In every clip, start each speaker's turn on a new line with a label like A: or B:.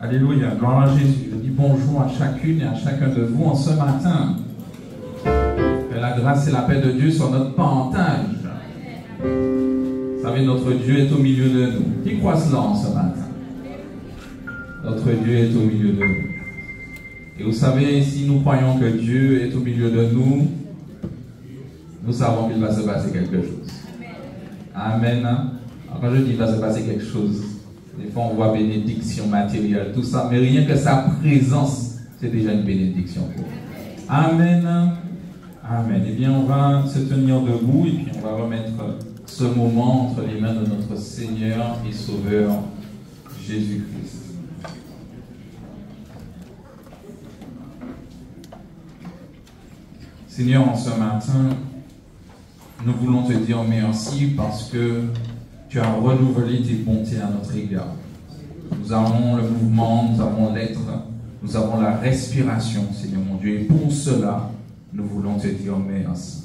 A: Alléluia, gloire à Jésus. Je dis bonjour à chacune et à chacun de vous en ce matin. Que la grâce et la paix de Dieu soient notre parentage. Vous savez, notre Dieu est au milieu de nous. Qui croit cela en ce matin? Notre Dieu est au milieu de nous. Et vous savez, si nous croyons que Dieu est au milieu de nous, nous savons qu'il va se passer quelque chose. Amen. Alors, quand je dis qu'il va se passer quelque chose, des fois on voit bénédiction matérielle, tout ça, mais rien que sa présence, c'est déjà une bénédiction pour nous. Amen. Amen. Eh bien, on va se tenir debout et puis on va remettre ce moment entre les mains de notre Seigneur et Sauveur Jésus-Christ. Seigneur, en ce matin, nous voulons te dire merci parce que tu as renouvelé tes bontés à notre égard. Nous avons le mouvement, nous avons l'être, nous avons la respiration, Seigneur mon Dieu. Et pour cela, nous voulons te dire merci.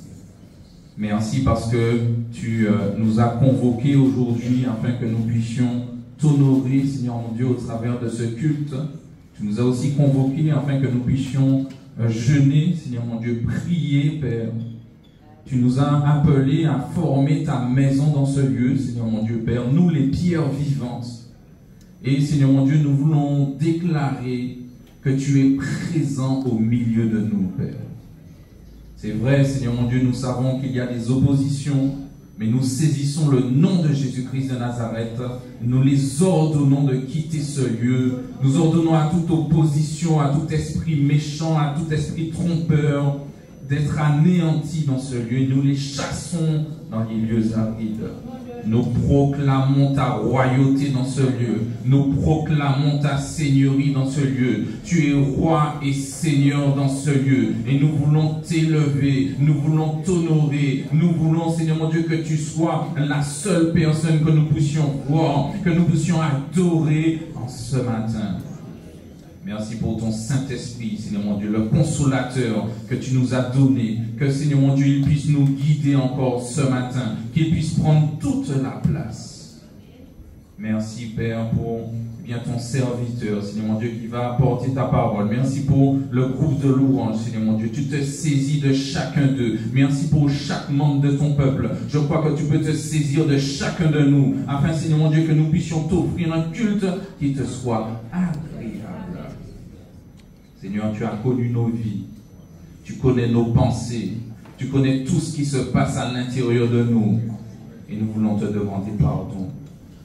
A: Merci parce que tu nous as convoqués aujourd'hui afin que nous puissions t'honorer, Seigneur mon Dieu, au travers de ce culte. Tu nous as aussi convoqués afin que nous puissions jeûner, Seigneur mon Dieu, prier, Père. Tu nous as appelés à former ta maison dans ce lieu, Seigneur mon Dieu, Père, nous les pierres vivantes. Et Seigneur mon Dieu, nous voulons déclarer que tu es présent au milieu de nous, Père. C'est vrai, Seigneur mon Dieu, nous savons qu'il y a des oppositions, mais nous saisissons le nom de Jésus-Christ de Nazareth. Nous les ordonnons de quitter ce lieu. Nous ordonnons à toute opposition, à tout esprit méchant, à tout esprit trompeur, d'être anéantis dans ce lieu. Et nous les chassons dans les lieux arides. Nous proclamons ta royauté dans ce lieu. Nous proclamons ta seigneurie dans ce lieu. Tu es roi et seigneur dans ce lieu. Et nous voulons t'élever. Nous voulons t'honorer. Nous voulons, Seigneur mon Dieu, que tu sois la seule personne que nous puissions voir, que nous puissions adorer en ce matin. Merci pour ton Saint-Esprit, Seigneur mon Dieu, le consolateur que tu nous as donné. Que, Seigneur mon Dieu, il puisse nous guider encore ce matin. Qu'il puisse prendre toute la place. Merci, Père, pour bien ton serviteur, Seigneur mon Dieu, qui va apporter ta parole. Merci pour le groupe de louanges, Seigneur mon Dieu. Tu te saisis de chacun d'eux. Merci pour chaque membre de ton peuple. Je crois que tu peux te saisir de chacun de nous, afin, Seigneur mon Dieu, que nous puissions t'offrir un culte qui te soit agréable. Seigneur, tu as connu nos vies, tu connais nos pensées, tu connais tout ce qui se passe à l'intérieur de nous. Et nous voulons te demander pardon.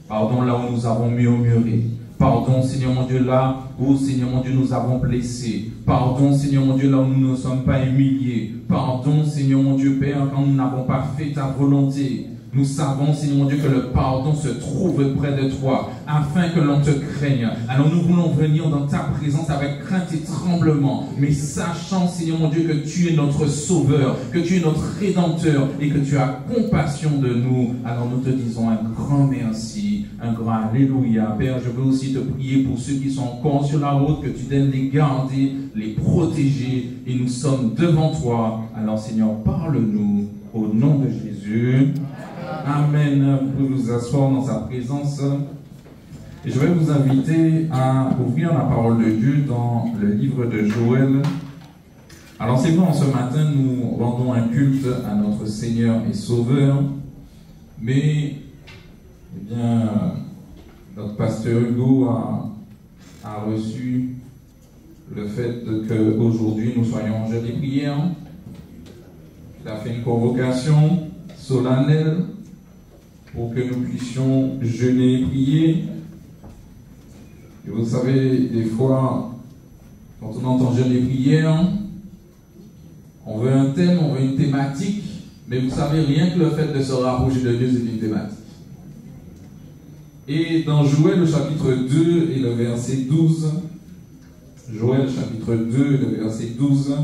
A: Pardon là où nous avons murmuré. Pardon, Seigneur mon Dieu, là où, Seigneur mon Dieu, nous avons blessé. Pardon, Seigneur mon Dieu, là où nous ne sommes pas humiliés. Pardon, Seigneur mon Dieu, Père, quand nous n'avons pas fait ta volonté. Nous savons, Seigneur mon Dieu, que le pardon se trouve près de toi, afin que l'on te craigne. Alors nous voulons venir dans ta présence avec crainte et tremblement, mais sachant, Seigneur mon Dieu, que tu es notre sauveur, que tu es notre rédempteur et que tu as compassion de nous. Alors nous te disons un grand merci, un grand alléluia. Père, je veux aussi te prier pour ceux qui sont encore sur la route, que tu daignes les garder, les protéger, et nous sommes devant toi. Alors Seigneur, parle-nous au nom de Jésus. Amen. Vous pouvez vous asseoir dans sa présence. Et je vais vous inviter à ouvrir la parole de Dieu dans le livre de Joël. Alors c'est vrai, en ce matin, nous rendons un culte à notre Seigneur et Sauveur. Mais, eh bien, notre pasteur Hugo a reçu le fait qu'aujourd'hui nous soyons en jeûne et prière. Il a fait une convocation solennelle pour que nous puissions jeûner et prier. Et vous savez, des fois, quand on entend jeûne et prière, on veut un thème, on veut une thématique, mais vous savez, rien que le fait de se rapprocher de Dieu, c'est une thématique. Et dans Joël, le chapitre 2 et le verset 12, Joël, chapitre 2 et le verset 12,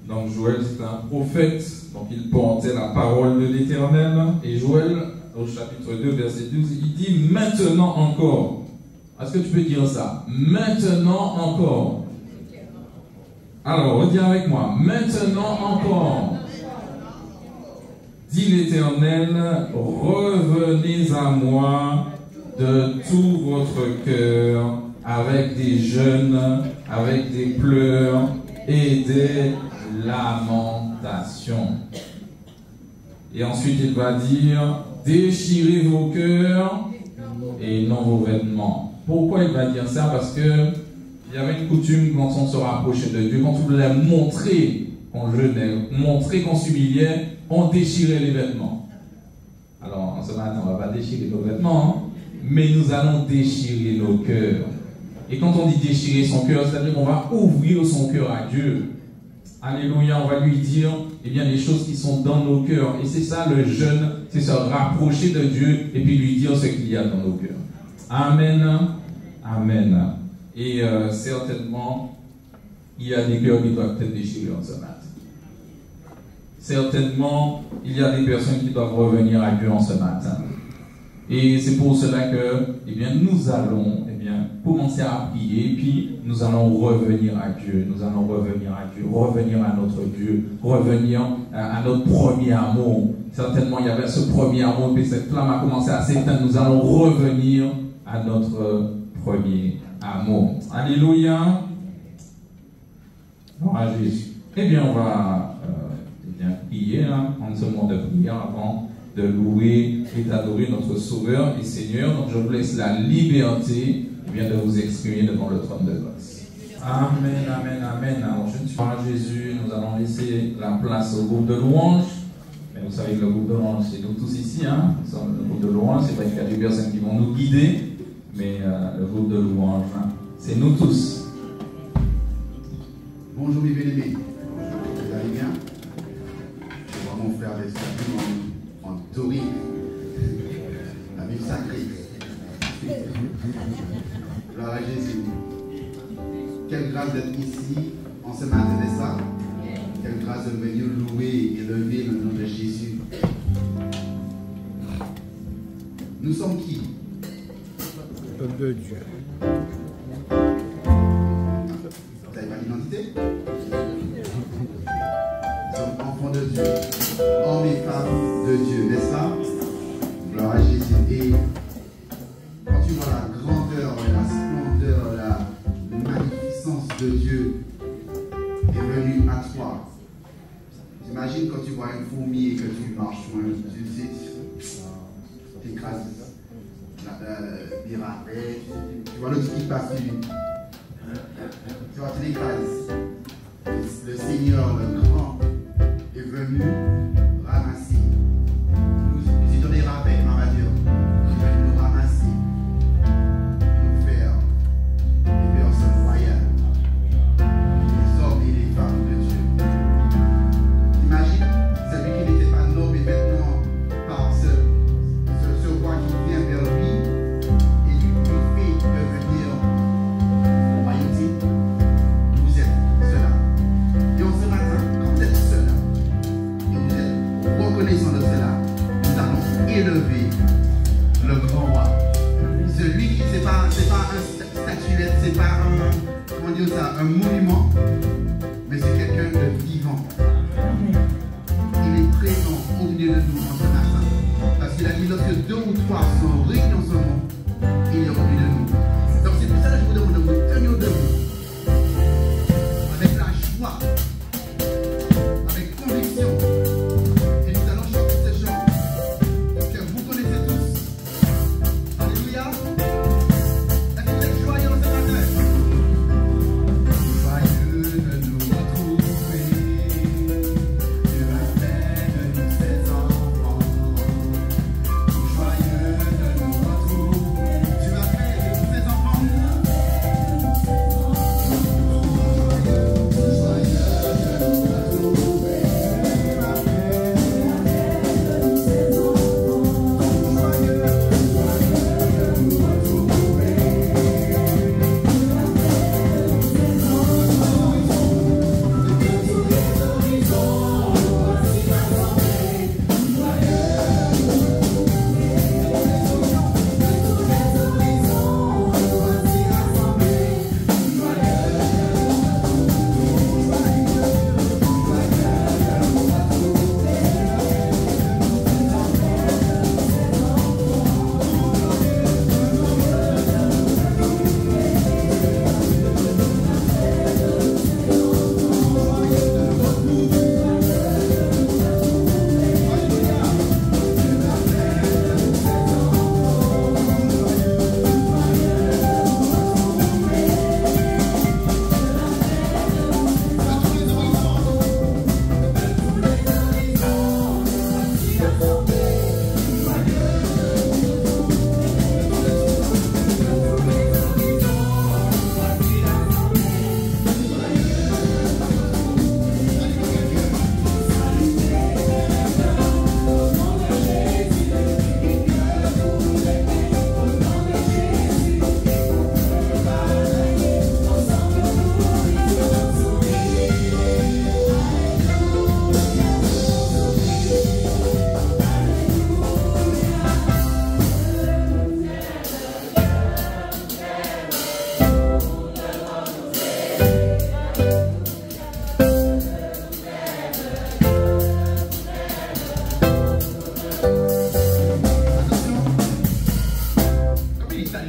A: donc Joël, c'est un prophète, donc il portait la parole de l'Éternel. Et Joël, au chapitre 2, verset 12, il dit « Maintenant encore ». Est-ce que tu peux dire ça? Maintenant encore. Alors, redis avec moi. Maintenant encore. Dit l'Éternel, revenez à moi de tout votre cœur, avec des jeûnes, avec des pleurs et des lamentations. Et ensuite, il va dire, déchirez vos cœurs et non vos vêtements. Pourquoi il va dire ça? Parce que il y avait une coutume quand on se rapprochait de Dieu, quand on voulait montrer qu'on jeûnait, montrer qu'on s'humiliait, on déchirait les vêtements. Alors, ce matin, on ne va pas déchirer nos vêtements, hein, mais nous allons déchirer nos cœurs. Et quand on dit déchirer son cœur, c'est-à-dire qu'on va ouvrir son cœur à Dieu. Alléluia, on va lui dire eh bien, les choses qui sont dans nos cœurs. Et c'est ça le jeûne, c'est se rapprocher de Dieu et puis lui dire ce qu'il y a dans nos cœurs. Amen. Amen. Et certainement, il y a des cœurs qui doivent être déchirés en ce matin. Certainement, il y a des personnes qui doivent revenir à Dieu en ce matin. Et c'est pour cela que eh bien, nous allons commencer à prier, puis nous allons revenir à Dieu, revenir à notre Dieu, revenir à notre premier amour. Certainement, il y avait ce premier amour, puis cette flamme a commencé à s'éteindre. Nous allons revenir à notre premier amour. Alléluia. Gloire à Jésus. Eh bien, on va prier, prendre ce moment de prière avant de louer et d'adorer notre Sauveur et Seigneur. Donc, je vous laisse la liberté de vous exprimer devant le trône de grâce. Amen, amen, amen. Alors, je ne suis pas Jésus. Nous allons laisser la place au groupe de louanges. Mais vous savez que le groupe de louanges, c'est nous tous ici. Nous sommes le groupe de louanges. C'est vrai qu'il y a des personnes qui vont nous guider. Mais le groupe de louanges, c'est nous tous.
B: Bonjour mes bien-aimés. Vous allez bien? Je vois mon frère d'Espagne en doré. La vie sacrée. Gloire à Jésus. Quelle grâce d'être ici en ce matin, n'est-ce pas? Quelle grâce de venir louer et lever le nom de Jésus. Nous sommes qui?
C: De Dieu.
B: Vous n'avez pas d'identité? Nous sommes enfants de Dieu, hommes et femmes de Dieu, n'est-ce pas? Gloire à Jésus. Et quand tu vois la grandeur, la splendeur, la magnificence de Dieu est venue à toi. T'imagines quand tu vois une fourmi et que tu marches loin, tu t'écrases des râpets, tu vois l'autre qui passe, tu vois, tu l'écrases. Le Seigneur, le grand, est venu ramasser. Nous étions des râpets, on va dire. Il est venu nous ramasser, nous faire des personnes royales, les hommes et les femmes de Dieu. Imagine celui qui n'était pas noble et maintenant, par ce roi qui vient vers lui et lui fait devenir royauté. Vous êtes cela. Et en ce matin, quand vous êtes cela, et vous êtes reconnaissant de cela, nous allons élever le grand roi. Celui qui, c'est pas un statuette, c'est pas un monument, mais c'est quelqu'un de vivant. Il est présent au milieu de nous en ce matin. Parce qu'il a dit, lorsque 2 ou 3 sont réunis en son nom, il est au milieu de nous. Donc c'est pour ça que je vous demande de vous tenir debout. Avec la joie, avec conviction. Et nous allons chanter ces chants que vous connaissez tous. Alléluia. Est-ce que vous êtes joyeux ce matin? Joyeux.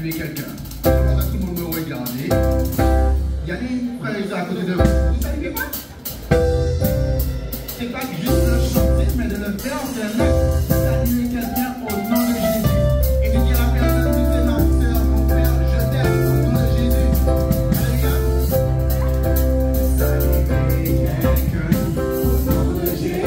B: saluer quelqu'un. Pendant que tout le monde me regardait, il y a des frères et sœurs à côté de vous. Vous ne saluez pas? C'est pas juste le chanter, mais de le faire, c'est un acte. Saluer quelqu'un au nom de Jésus. Et de dire à la personne, tu sais, ma soeur, mon frère, je t'aime au nom de Jésus. Alléluia. Saluer quelqu'un au nom de Jésus.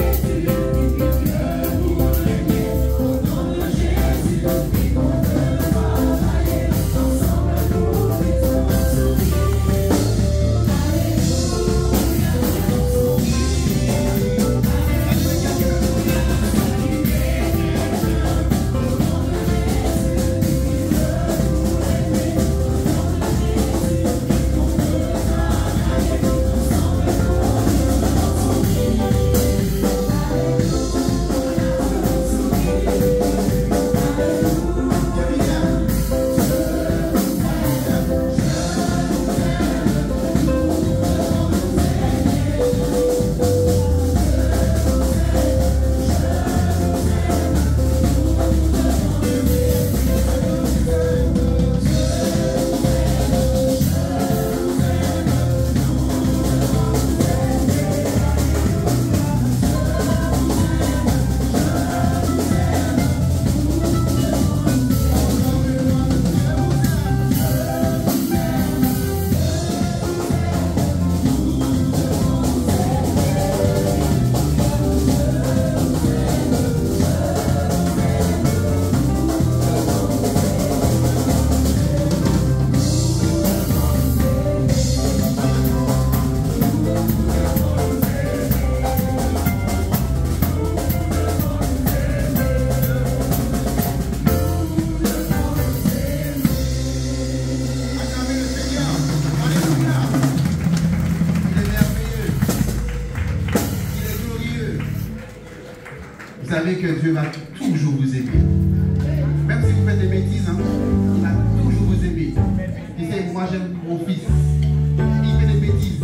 B: Vous savez que Dieu va toujours vous aimer. Même si vous faites des bêtises, hein, il va toujours vous aimer. Il sait, moi j'aime mon fils. Il fait des bêtises.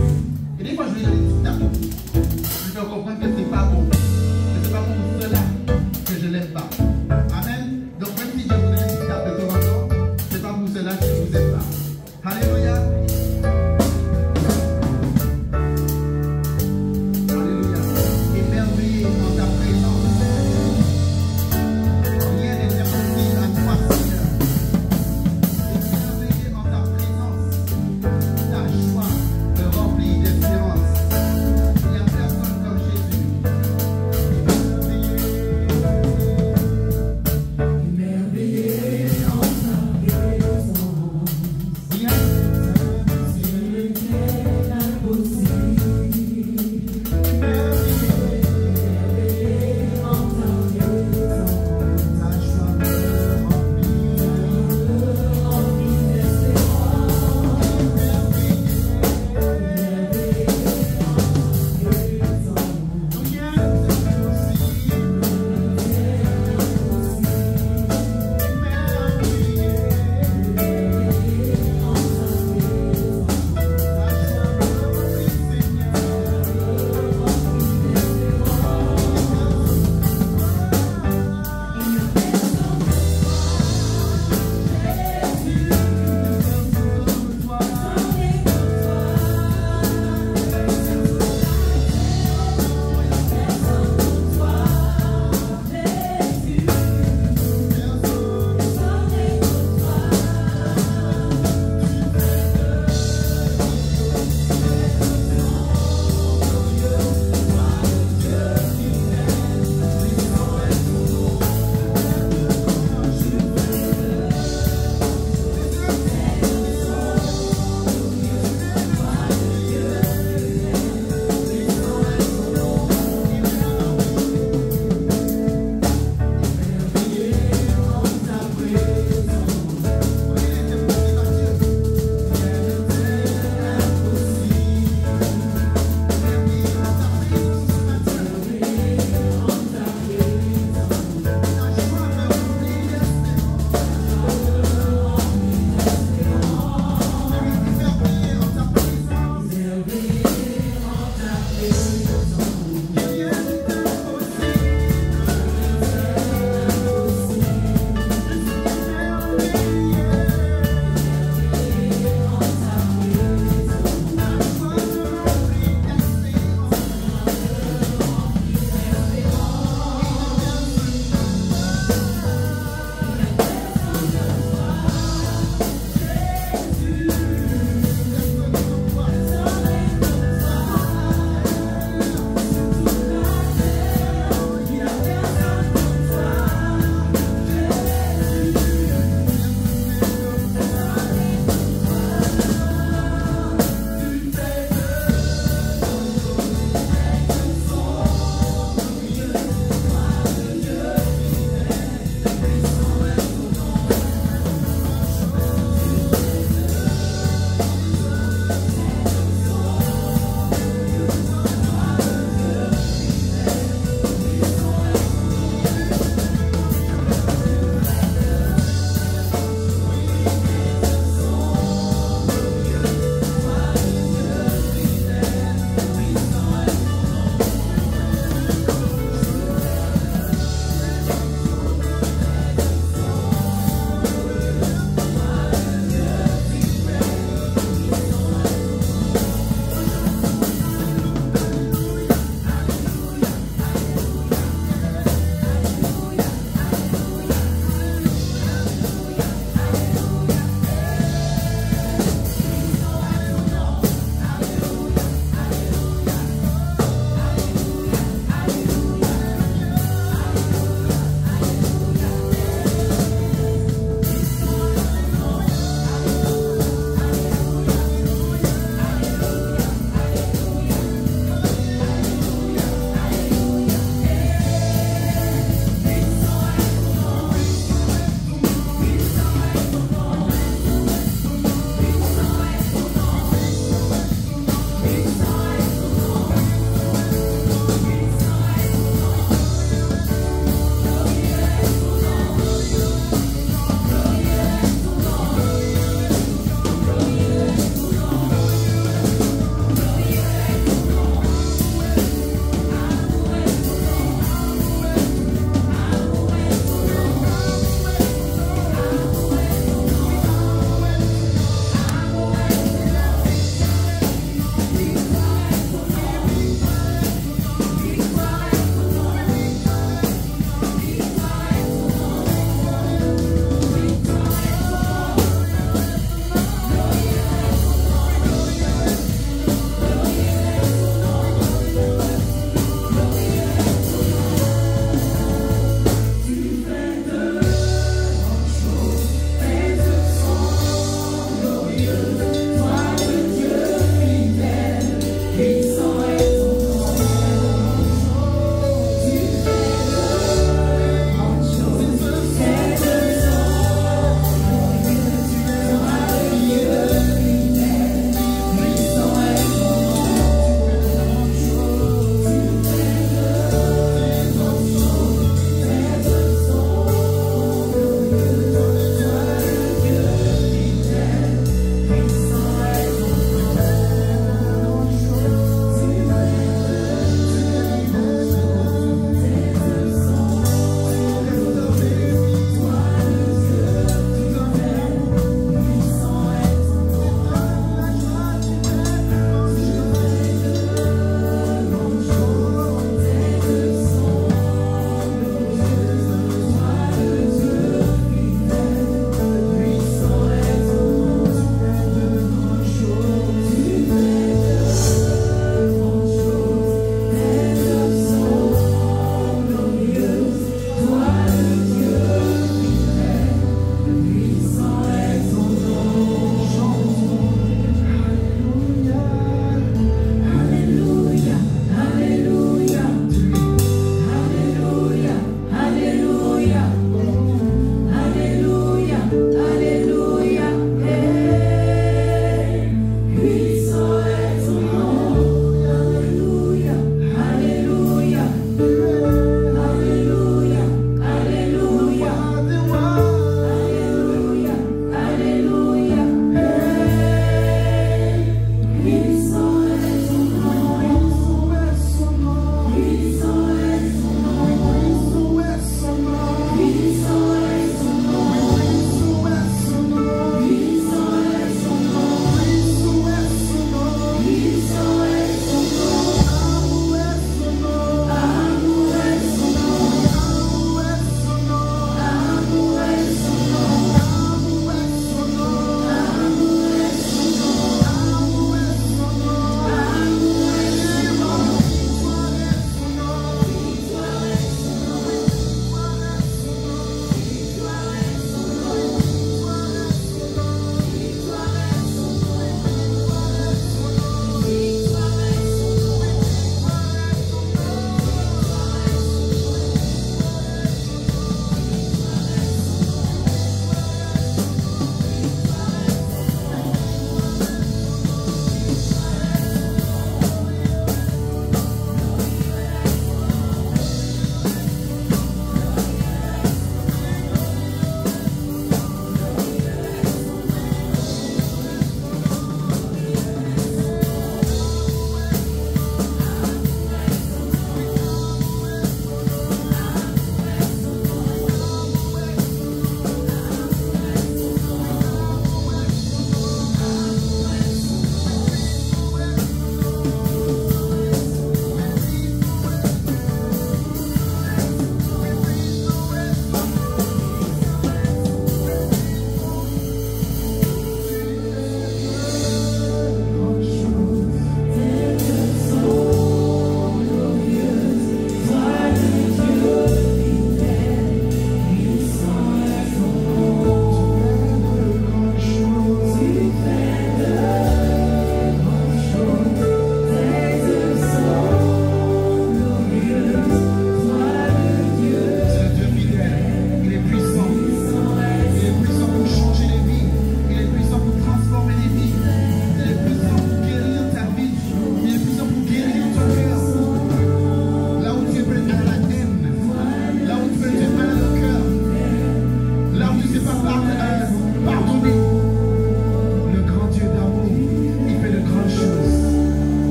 B: Et des fois je lui donne des petites tapes. Je lui fais comprendre que c'est pas bon. Que c'est pas bon pour cela que je l'aime pas. Amen. Donc même si Dieu vous donne des petites tapes de temps en temps, c'est pas pour cela que je vous aime pas. Alléluia. Ta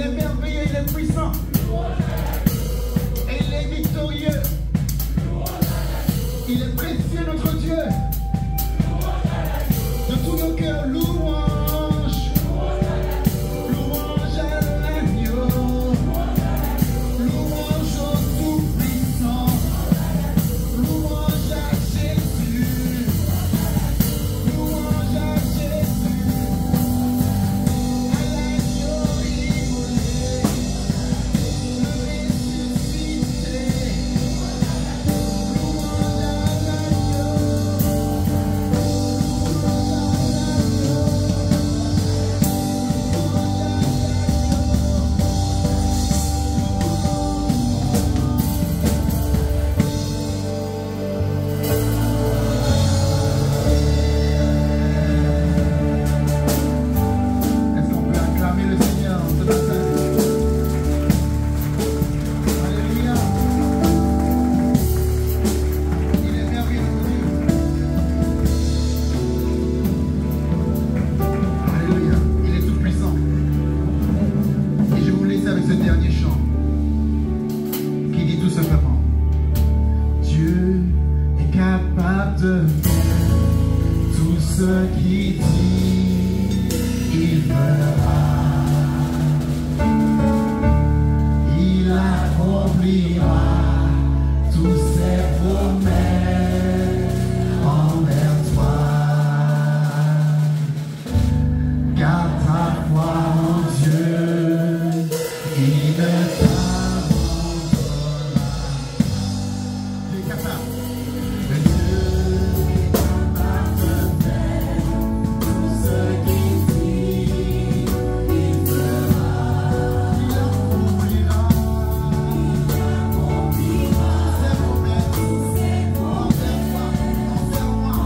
B: est merveilleux, il est puissant. Et il est victorieux. Il est précieux, notre Dieu. De tous nos cœurs, louange. Louange à l'agneau. Louange au Tout-Puissant. Louange à Jésus. Louange à Jésus. À l'agneau immolé. Le ressuscité. Louange à Est-ce qu'on peut acclamer le Seigneur ce matin? Alléluia. Il est merveilleux, notre Dieu. Alléluia. Il est tout puissant. Et je vous laisse avec ce dernier chant qui dit tout simplement: Dieu est capable de faire tout ce qu'il dit, il fera. Il accomplira tous ses promesses envers toi. Garde ta foi en Dieu, il ne t'abandonnera. Dieu est capable. Le Dieu est capable de faire tout ce qu'il dit, il fera. Il accomplira ses promesses envers toi, envers moi.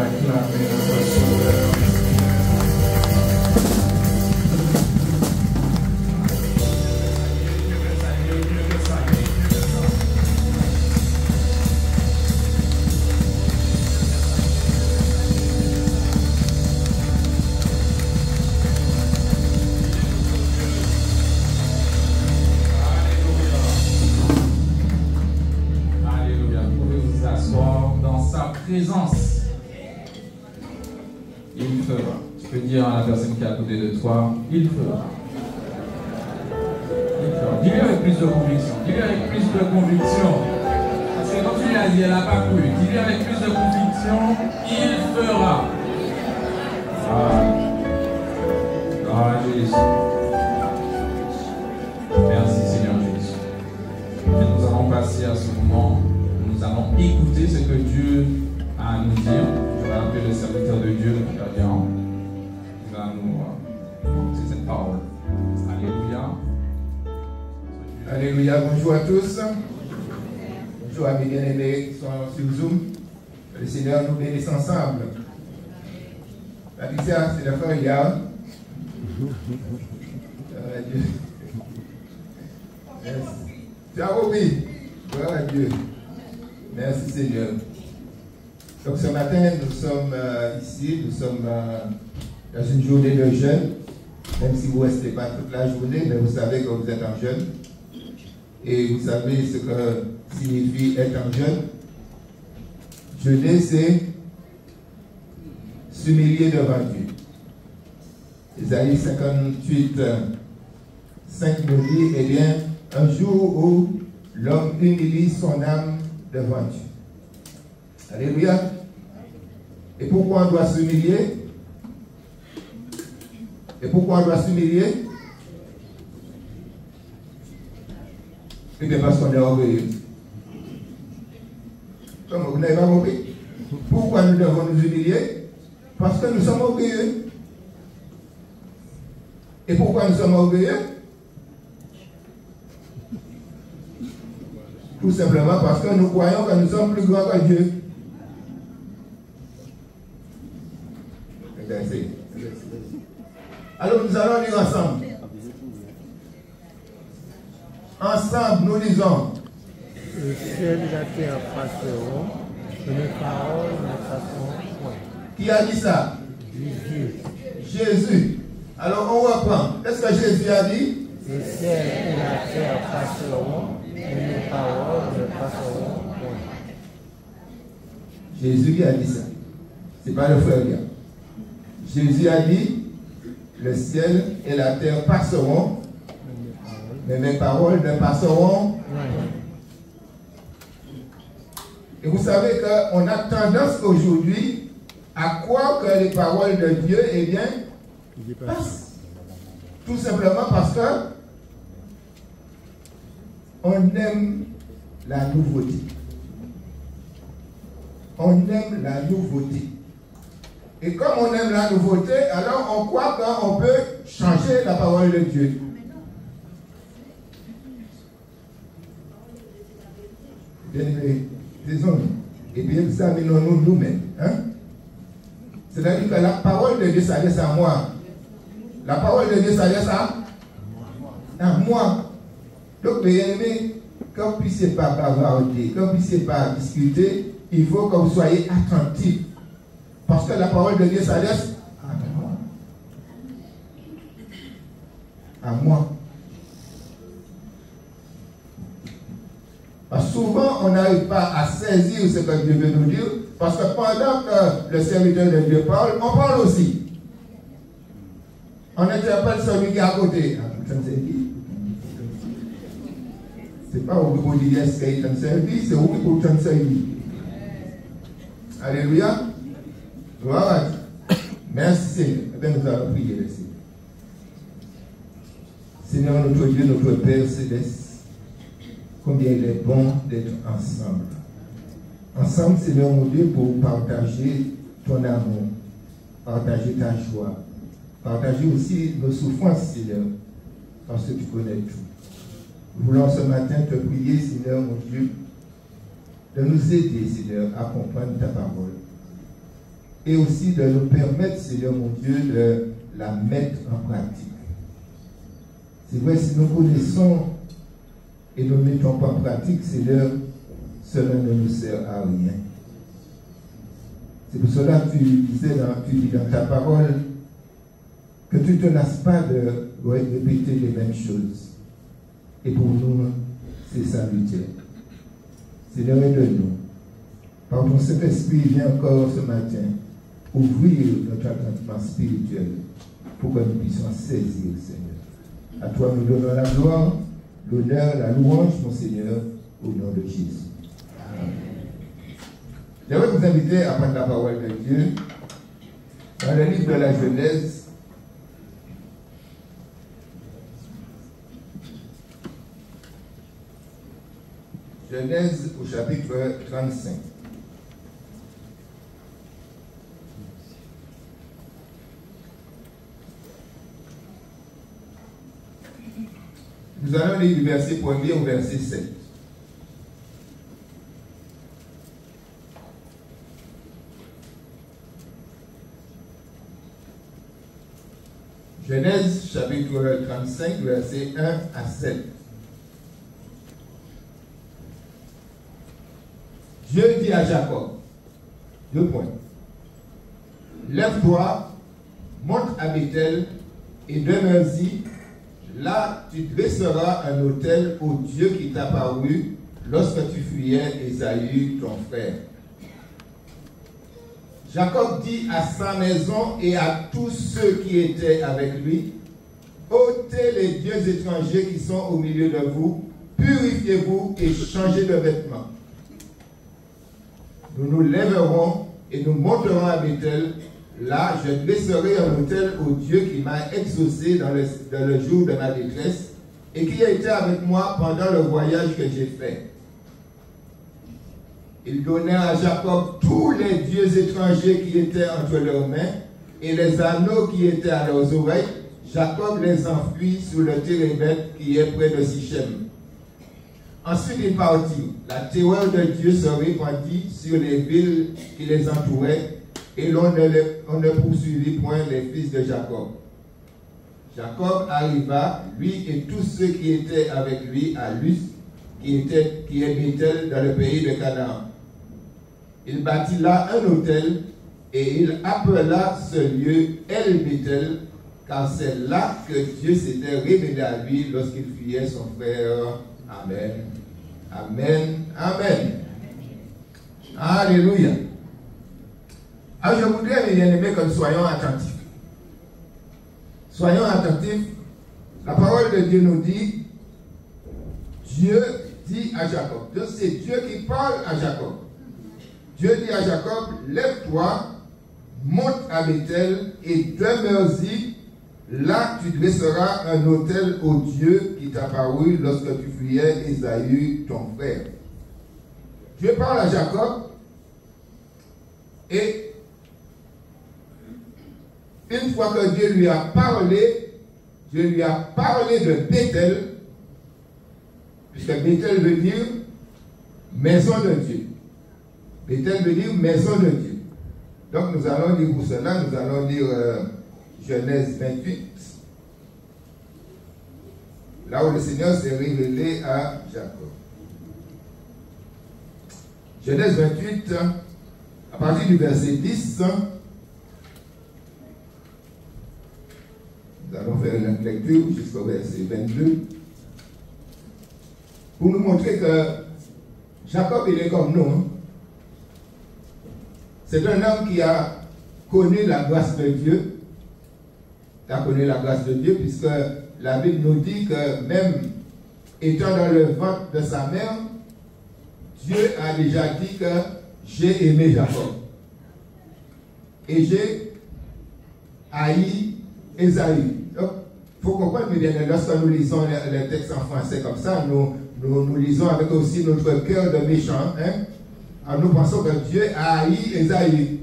D: acclamer notre Sauveur.
A: Présence, il fera. Tu peux dire à la personne qui est à côté de toi, il fera. Il fera. Dis-lui avec plus de conviction. Dis-lui avec plus de conviction. Parce que quand tu l'as dit, elle n'a pas cru. Dis-lui avec plus de conviction, il fera. Ah, Jésus. Merci Seigneur Jésus. Et nous allons passer à ce moment. Nous allons écouter ce que Dieu a à nous dire. Je vais appeler le serviteur de Dieu, le Père Dian. Il va nous porter cette parole. Alléluia.
D: Alléluia, bonjour à tous. Bonjour à mes bien-aimés qui sont sur Zoom. Le Seigneur nous bénisse ensemble. La pizza, c'est la frère Yann. Dieu. Merci. Tu as compris? Gloire à Dieu. Merci Seigneur. Donc ce matin, nous sommes ici, nous sommes dans une journée de jeûne, même si vous ne restez pas toute la journée, mais vous savez que vous êtes en jeûne. Et vous savez ce que signifie être en jeûne. Jeûner, c'est s'humilier devant Dieu. Isaïe 58, 5 nous dit, eh bien, un jour où l'homme humilie son âme devant Dieu. Alléluia. Et pourquoi on doit s'humilier? Et pourquoi on doit s'humilier? Eh bien parce qu'on est orgueilleux. Comme vous n'avez pas compris? Pourquoi nous devons nous humilier? Parce que nous sommes orgueilleux. Et pourquoi nous sommes orgueilleux? Tout simplement parce que nous croyons que nous sommes plus grands que Dieu. Alors nous allons lire ensemble. Ensemble, nous lisons.
C: Le ciel et la terre passeront, et mes paroles ne passeront point.
D: Qui a dit ça?
C: Jésus.
D: Jésus. Alors on reprend. Qu'est-ce que Jésus a dit?
C: Le ciel et la terre passeront, et mes paroles ne passeront point.
D: Jésus qui a dit ça. Ce n'est pas le frère Yann. Jésus a dit, le ciel et la terre passeront, mais mes paroles ne passeront. Et vous savez qu'on a tendance aujourd'hui à croire que les paroles de Dieu, eh bien, passent. Tout simplement parce que on aime la nouveauté. On aime la nouveauté. Et comme on aime la nouveauté, alors on croit qu'on peut changer la parole de Dieu. Bien aimé, disons-nous, et bien examinons-nous nous-mêmes. Hein? C'est-à-dire que la parole de Dieu s'adresse à moi. La parole de Dieu s'adresse à moi. Donc, bien aimé, que vous ne puissiez pas bavarder, que vous ne puissiez pas discuter, il faut que vous soyez attentifs. Parce que la parole de Dieu s'adresse à moi. À moi. Parce que souvent, on n'arrive pas à saisir ce que Dieu veut nous dire, parce que pendant que le serviteur de Dieu parle, on parle aussi. On interpelle celui qui est à côté. C'est pas au niveau de l'IS qui est en service, c'est au niveau de ton service. Alléluia. Gloire à Dieu. Merci Seigneur. Eh bien, nous allons prier le Seigneur. Seigneur, notre Dieu, notre Père céleste, combien il est bon d'être ensemble. Ensemble, Seigneur mon Dieu, pour partager ton amour, partager ta joie, partager aussi nos souffrances, Seigneur, parce que tu connais tout. Nous voulons ce matin te prier, Seigneur mon Dieu, de nous aider, Seigneur, à comprendre ta parole. et aussi de nous permettre, Seigneur mon Dieu, de la mettre en pratique. C'est vrai, si nous connaissons et nous ne mettons pas en pratique, Seigneur, cela ne nous sert à rien. C'est pour cela que tu dis dans ta parole que tu ne te lasses pas de répéter les mêmes choses. Et pour nous, c'est salutaire. Seigneur, aide-nous. Par ton Saint-Esprit, viens encore ce matin ouvrir notre attendement spirituel pour que nous puissions saisir, Seigneur. À toi, nous donnons la gloire, l'honneur, la louange, mon Seigneur, au nom de Jésus. Amen. J'aimerais vous inviter à prendre la parole de Dieu dans le livre de la Genèse. Genèse au chapitre 35. Nous allons lire du verset 1er au verset 7. Genèse chapitre 35, verset 1 à 7. Dieu dit à Jacob, 2 points. Lève-toi, monte à Bethel et demeure-y. Là, tu dresseras un autel au Dieu qui t'a paru lorsque tu fuyais Ésaü, ton frère. Jacob dit à sa maison et à tous ceux qui étaient avec lui, ôtez les dieux étrangers qui sont au milieu de vous, purifiez-vous et changez de vêtements. Nous nous lèverons et nous monterons à Bethel. Là, je dresserai un autel au Dieu qui m'a exaucé dans le jour de ma détresse et qui a été avec moi pendant le voyage que j'ai fait. Ils donnèrent à Jacob tous les dieux étrangers qui étaient entre leurs mains et les anneaux qui étaient à leurs oreilles. Jacob les enfuit sur le Térébeth qui est près de Sichem. Ensuite, il partit. La terreur de Dieu se répandit sur les villes qui les entouraient et on ne poursuivit point les fils de Jacob. Jacob arriva, lui et tous ceux qui étaient avec lui, à Luz, qui est Bethel dans le pays de Canaan. Il bâtit là un autel et il appela ce lieu El Bethel, car c'est là que Dieu s'était révélé à lui lorsqu'il fuyait son frère. Amen. Amen. Amen. Alléluia. Alors je voudrais, mes bien-aimés, que nous soyons attentifs. Soyons attentifs. La parole de Dieu nous dit, Dieu dit à Jacob. Donc c'est Dieu qui parle à Jacob. Dieu dit à Jacob, lève-toi, monte à Bethel et demeure-y. Là, tu dresseras un autel au Dieu qui t'a paru lorsque tu fuyais Ésaü, ton frère. Dieu parle à Jacob et une fois que Dieu lui a parlé de Bethel, puisque Bethel veut dire maison de Dieu. Bethel veut dire maison de Dieu. Donc nous allons lire pour cela, nous allons lire Genèse 28, là où le Seigneur s'est révélé à Jacob. Genèse 28, à partir du verset 10, nous allons faire une lecture jusqu'au verset 22, pour nous montrer que Jacob, il est comme nous. C'est un homme qui a connu la grâce de Dieu. Il a connu la grâce de Dieu, puisque la Bible nous dit que même étant dans le ventre de sa mère, Dieu a déjà dit que j'ai aimé Jacob. Et j'ai haï Ésaü. Donc, il faut comprendre, mais bien, lorsque nous lisons les textes en français comme ça, nous lisons avec aussi notre cœur de méchant, hein, en nous pensant que Dieu a haï Ésaü.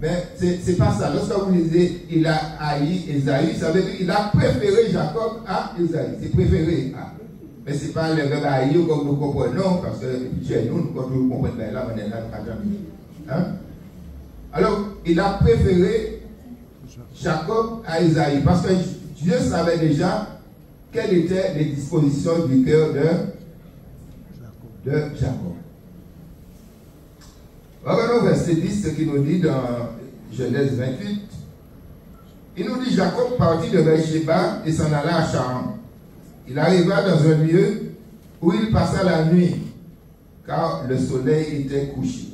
D: Mais ce n'est pas ça. Lorsque vous lisez, il a haï Ésaü, ça veut dire qu'il a préféré Jacob à Ésaü. C'est préféré. Mais ce n'est pas le verbe haïr comme nous comprenons, parce que chez nous, quand nous comprenons là, on est là, nous. Hein? Alors, il a préféré Jacob à Isaïe. Parce que Dieu savait déjà quelles étaient les dispositions du cœur de Jacob. Regardons au verset 10, ce qu'il nous dit dans Genèse 28. Il nous dit, Jacob partit de Beersheba et s'en alla à Charan. Il arriva dans un lieu où il passa la nuit, car le soleil était couché.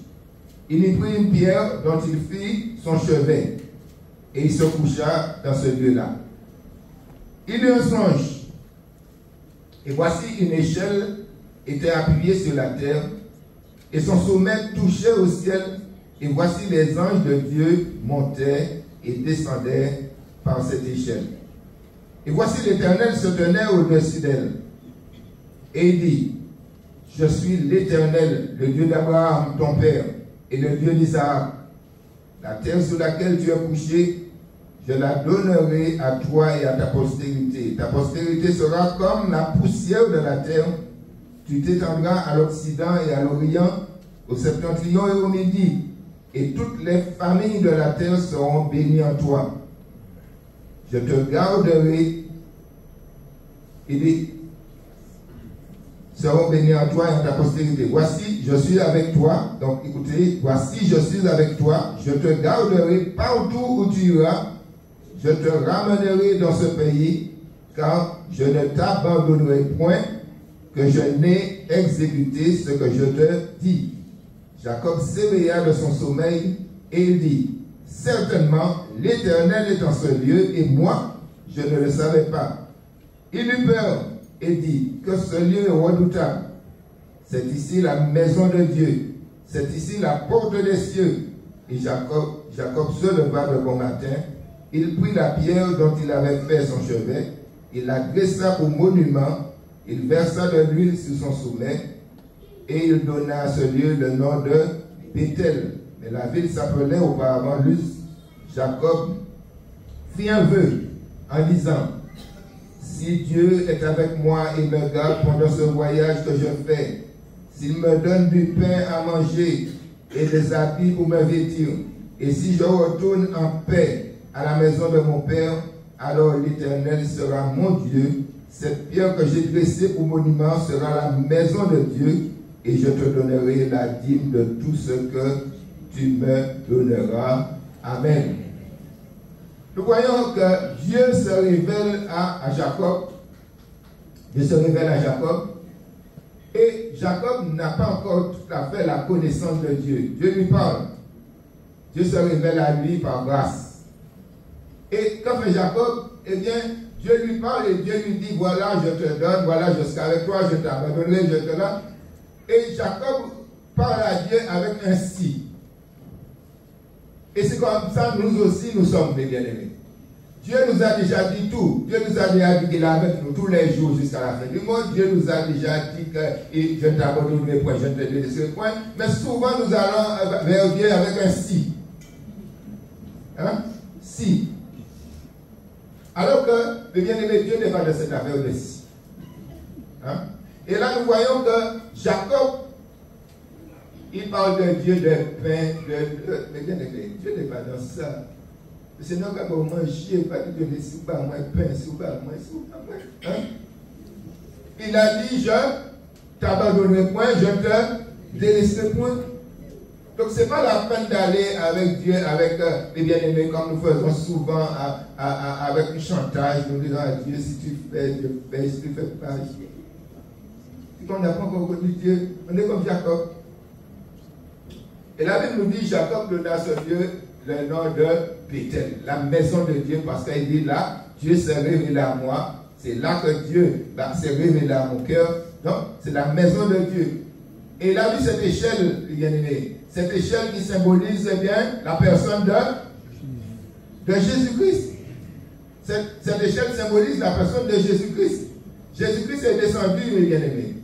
D: Il y prit une pierre dont il fit son chevet, et il se coucha dans ce lieu-là. Il eut un songe, et voici une échelle était appuyée sur la terre, et son sommet touchait au ciel, et voici les anges de Dieu montaient et descendaient par cette échelle. Et voici l'Éternel se tenait au-dessus d'elle. Et il dit, je suis l'Éternel, le Dieu d'Abraham, ton père, et le Dieu d'Isaac. La terre sur laquelle tu es couché, je la donnerai à toi et à ta postérité. Ta postérité sera comme la poussière de la terre. Tu t'étendras à l'Occident et à l'Orient, au septentrion et au Midi, et toutes les familles de la terre seront bénies en toi. Je te garderai, il dit, seront bénis en toi et en ta postérité. Voici, je suis avec toi. Donc, écoutez, voici, je suis avec toi. Je te garderai partout où tu iras. Je te ramènerai dans ce pays, car je ne t'abandonnerai point, que je n'ai exécuté ce que je te dis. Jacob s'éveilla de son sommeil et il dit, certainement, l'Éternel est en ce lieu et moi, je ne le savais pas. Il eut peur et dit que ce lieu est redoutable. C'est ici la maison de Dieu. C'est ici la porte des cieux. Et Jacob se leva de bon matin. Il prit la pierre dont il avait fait son chevet. Il la dressa au monument. Il versa de l'huile sur son sommet. Et il donna à ce lieu le nom de Bethel. Mais la ville s'appelait auparavant Luz. Jacob fit un vœu en disant, si Dieu est avec moi et me garde pendant ce voyage que je fais, s'il me donne du pain à manger et des habits pour me vêtir, et si je retourne en paix à la maison de mon père, alors l'Éternel sera mon Dieu. Cette pierre que j'ai dressée pour monument sera la maison de Dieu, et je te donnerai la dîme de tout ce que tu me donneras. Amen. Nous voyons que Dieu se révèle à Jacob. Dieu se révèle à Jacob. Et Jacob n'a pas encore tout à fait la connaissance de Dieu. Dieu lui parle. Dieu se révèle à lui par grâce. Et quand fait Jacob, eh bien, Dieu lui parle et Dieu lui dit, voilà, je te donne, voilà, je serai avec toi, je t'abandonnerai, je te donne. Et Jacob parle à Dieu avec un si. Et c'est comme ça, nous aussi, nous sommes des bien-aimés. Dieu nous a déjà dit tout. Dieu nous a déjà dit qu'il est avec nous tous les jours jusqu'à la fin du monde. Dieu nous a déjà dit que je ne t'abandonnerai point, je ne te laisserai point. Mais souvent, nous allons vers Dieu avec un si. Hein? Si. Alors que le bien-aimé, Dieu n'est pas de cette affaire de si. Hein? Et là, nous voyons que Jacob, il parle de Dieu, de pain, mais bien aimé, Dieu n'est pas dans ça. C'est non quand on mange, pas de laisser pas moins pain, sous pas moins. Il a dit, je t'abandonnerai point, je te délaisserai point. Donc ce n'est pas la peine d'aller avec Dieu, avec les bien-aimés, comme nous faisons souvent avec un chantage, nous disant à Dieu, si tu fais, je fais, si tu ne fais pas, je fais. Si on n'a pas encore connu Dieu, on est comme Jacob. Et la Bible nous dit, Jacob donna à ce lieu le nom de Bethel, la maison de Dieu, parce qu'il dit là, Dieu s'est révélé à moi, c'est là que Dieu s'est révélé à mon cœur, donc c'est la maison de Dieu. Et il a vu cette échelle, bien-aimé, cette échelle qui symbolise bien la personne de Jésus-Christ. Cette échelle symbolise la personne de Jésus-Christ. Jésus-Christ est descendu, mes bien-aimés.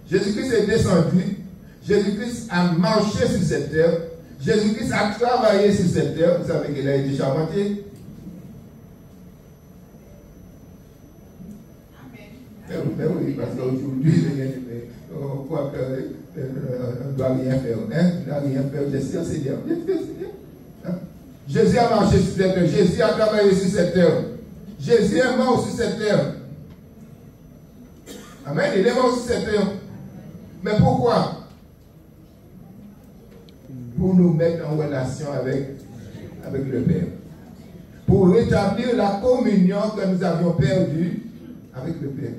D: Jésus-Christ est descendu. Jésus-Christ a marché sur cette terre. Jésus-Christ a travaillé sur cette terre. Vous savez qu'il a été charpentier. Mais oui, parce qu'aujourd'hui, on croit qu'on ne doit rien faire. Hein? On ne doit rien faire. Je sais, Seigneur. Hein? Jésus a marché sur cette terre. Jésus a travaillé sur cette terre. Jésus est mort sur cette terre. Amen. Il est mort sur cette terre. Mais pourquoi? Pour nous mettre en relation avec le Père. Pour rétablir la communion que nous avions perdue avec le Père.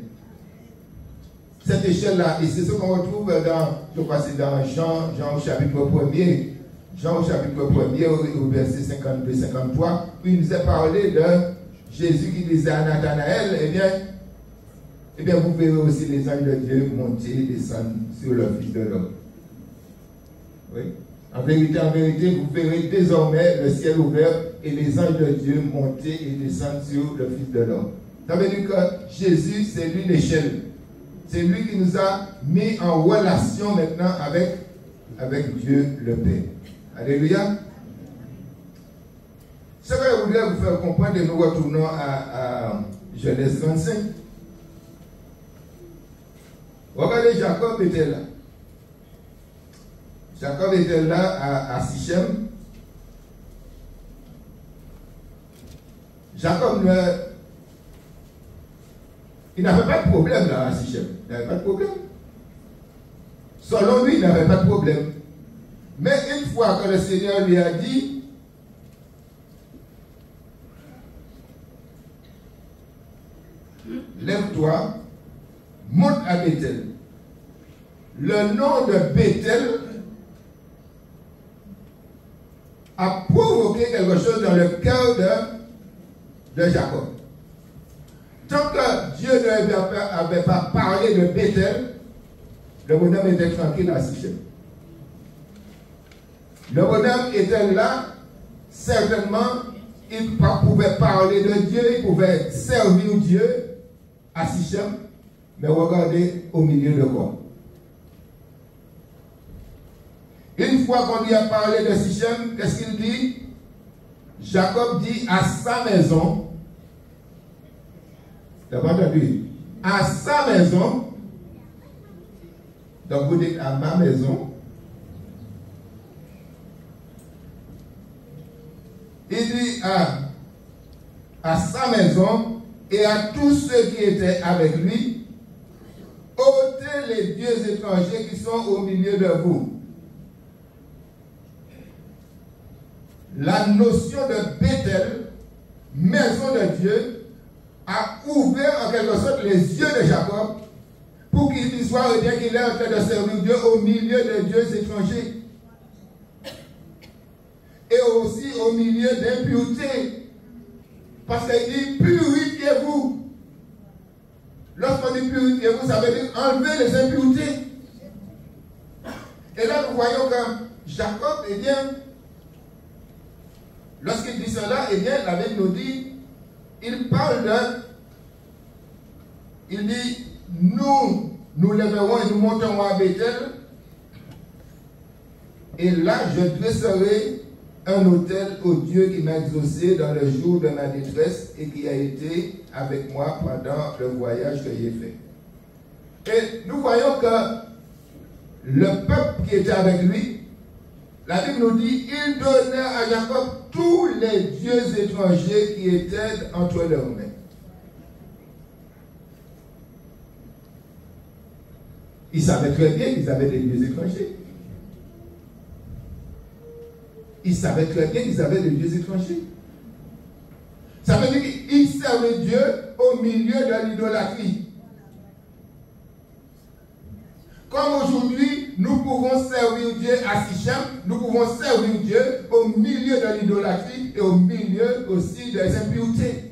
D: Cette échelle-là, et c'est ce qu'on retrouve dans, je crois c'est dans Jean au chapitre 1er, Jean au chapitre 1er, au verset 52-53, où il nous a parlé de Jésus qui disait à Nathanaël, eh bien, vous verrez aussi les anges de Dieu monter et descendre sur le Fils de l'homme. Oui. En vérité, vous verrez désormais le ciel ouvert et les anges de Dieu monter et descendre sur le Fils de l'homme. Ça veut dire que Jésus, c'est lui l'échelle. C'est lui qui nous a mis en relation maintenant avec Dieu le Père. Alléluia. Ce que je voudrais vous faire comprendre, et nous retournons à Genèse 25. Regardez, Jacob était là. Jacob était là à Sichem. Jacob il n'avait pas de problème là à Sichem. Il n'avait pas de problème. Selon lui, il n'avait pas de problème. Mais une fois que le Seigneur lui a dit, lève-toi, monte à Bethel. Le nom de Bethel a provoqué quelque chose dans le cœur de Jacob. Tant que Dieu n'avait pas parlé de Bethel, le bonhomme était tranquille à Sichem. Le bonhomme était là, certainement, il pouvait parler de Dieu, il pouvait servir Dieu à Sichem, mais regardez au milieu de quoi? Une fois qu'on lui a parlé de Sichem, qu'est-ce qu'il dit? Jacob dit à sa maison, t'as pas entendu? À sa maison, donc vous dites à ma maison, il dit à sa maison et à tous ceux qui étaient avec lui, ôtez les dieux étrangers qui sont au milieu de vous. La notion de Bethel, maison de Dieu, a ouvert en quelque sorte les yeux de Jacob pour qu'il puisse voir et bien qu'il est en train de servir Dieu au milieu de dieux étrangers. Et aussi au milieu d'impureté. Parce qu'il dit purifiez-vous. Lorsqu'on dit purifiez-vous, ça veut dire enlever les impuretés. Et là, nous voyons que Jacob, eh bien, lorsqu'il dit cela, eh bien, la Bible nous dit, il parle il dit, nous lèverons et nous monterons à Bethel, et là, je dresserai un autel au Dieu qui m'a exaucé dans le jour de ma détresse et qui a été avec moi pendant le voyage que j'ai fait. Et nous voyons que le peuple qui était avec lui, la Bible nous dit, il donnait à Jacob tous les dieux étrangers qui étaient entre leurs mains. Ils savaient très bien qu'ils avaient des dieux étrangers. Ils savaient très bien qu'ils avaient des dieux étrangers. Ça veut dire qu'ils servaient Dieu au milieu de l'idolâtrie. Comme aujourd'hui, nous pouvons servir Dieu à Sichem, nous pouvons servir Dieu au milieu de l'idolâtrie et au milieu aussi des impuretés.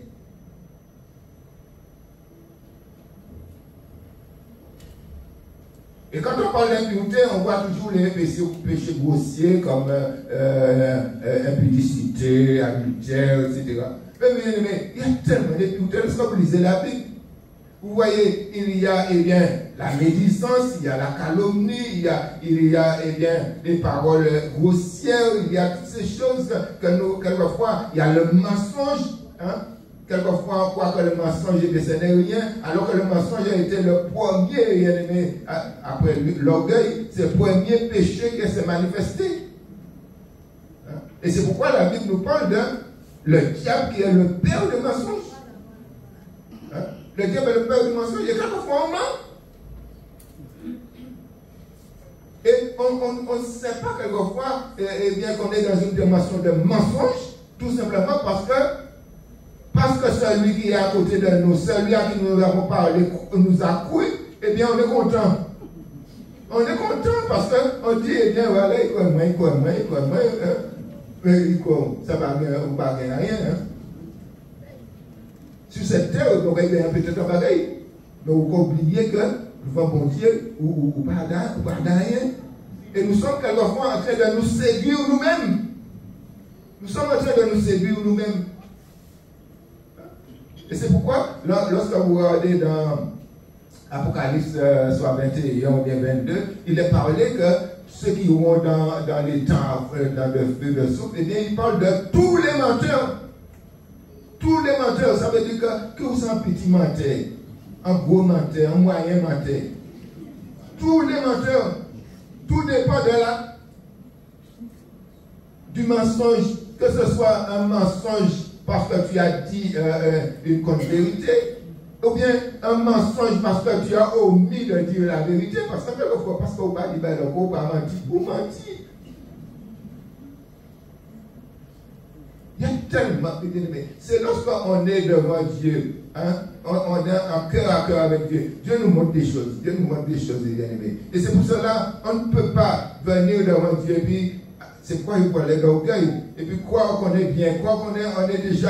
D: Et quand on parle d'impureté, on voit toujours les péchés grossiers comme impudicité, adultère, etc. Mais il y a tellement d'impuretés. Lorsque vous lisez la Bible, vous voyez, il y a la médisance, il y a la calomnie, il y a eh bien, des paroles grossières, il y a toutes ces choses que nous, quelquefois, il y a le mensonge. Hein? Quelquefois, on croit que le mensonge ce n'est rien, alors que le mensonge a été le premier, après l'orgueil, c'est le premier péché qui s'est manifesté. Et c'est pourquoi la Bible nous parle de le diable qui est le père des mensonges. Hein? Le diable est le père du mensonge. Et quelquefois on ment. Et on ne sait pas quelquefois bien qu'on est dans une dimension de mensonge, tout simplement parce que celui qui est à côté de nous, celui à qui nous avons parlé, nous a cru, eh bien on est content. On est content parce qu'on dit, eh bien voilà, il croit moi, ça va bien, on ne va rien. Hein? Sur cette terre, on aurait bien peut-être un pareil. Mais on peut oublier que devant bon Dieu, ou pas rien. Et nous sommes quelquefois en train de nous séduire nous-mêmes. Nous sommes en train de nous séduire nous-mêmes. Et c'est pourquoi, lorsque vous regardez dans Apocalypse soit 21 ou bien 22, il est parlé que ceux qui vont dans les temps, dans le feu de souffle, eh bien, il parle de tous les menteurs. Tous les menteurs, ça veut dire que vous êtes un petit menteur, un gros menteur, un moyen menteur. Tous les menteurs, tout dépend du mensonge, que ce soit un mensonge parce que tu as dit une contre-vérité, ou bien un mensonge parce que tu as omis de dire la vérité, parce que quelquefois, parce qu'on va dire, ben, le gros pas menti, vous mentir. Il y a tellement, c'est lorsqu'on est devant Dieu, hein, on est en cœur à cœur avec Dieu. Dieu nous montre des choses, bien aimés. Et c'est pour cela, on ne peut pas venir devant Dieu et puis, c'est quoi il faut aller d'orgueil, et puis croire qu'on est bien, croire qu'on est déjà.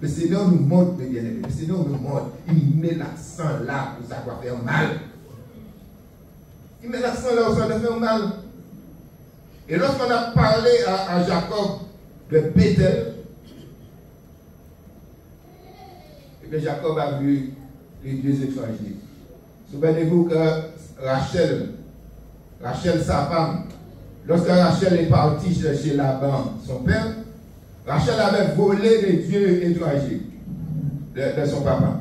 D: Le Seigneur nous montre, bien aimés. Le Seigneur nous montre, il met l'accent là où ça doit faire mal. Il met l'accent là où ça doit faire mal. Et lorsqu'on a parlé à Jacob de Bethel, et bien Jacob a vu les dieux étrangers. Souvenez-vous que Rachel, sa femme, lorsque Rachel est partie chez Laban, son père, Rachel avait volé les dieux étrangers de son papa.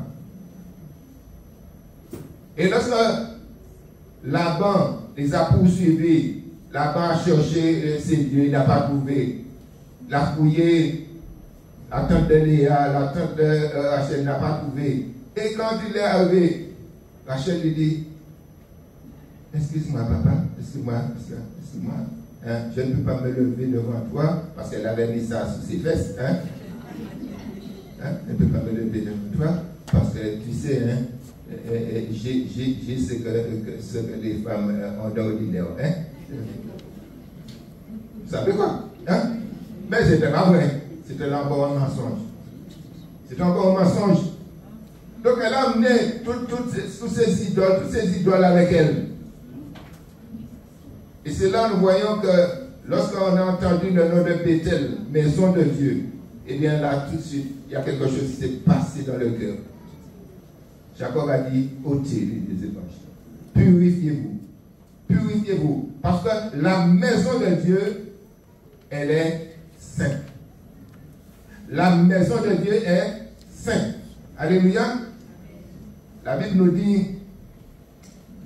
D: Et lorsque Laban les a poursuivis, Laban a cherché ces dieux, il n'a pas trouvé. Il a fouillé la tante de Léa, la tante de Rachel n'a pas trouvé. Et quand il est arrivé, Rachel lui dit, excuse-moi papa, excuse-moi, hein, je ne peux pas me lever devant toi, parce qu'elle avait mis ça sous ses fesses, hein? Je ne peux pas me lever devant toi, parce que tu sais, hein, j'ai ce que les femmes ont d'ordinaire, hein? Vous savez quoi? Hein? Mais c'était pas vrai, c'était encore un mensonge. C'était encore un mensonge. Donc elle a amené toutes ces idoles avec elle. Et c'est là nous voyons que lorsqu'on a entendu le nom de Bethel, maison de Dieu, eh bien là tout de suite, il y a quelque chose qui s'est passé dans le cœur. Jacob a dit, ôtez les évangiles. Purifiez-vous. Purifiez-vous. Parce que la maison de Dieu, elle est sainte. La maison de Dieu est sainte. Alléluia. La Bible nous dit,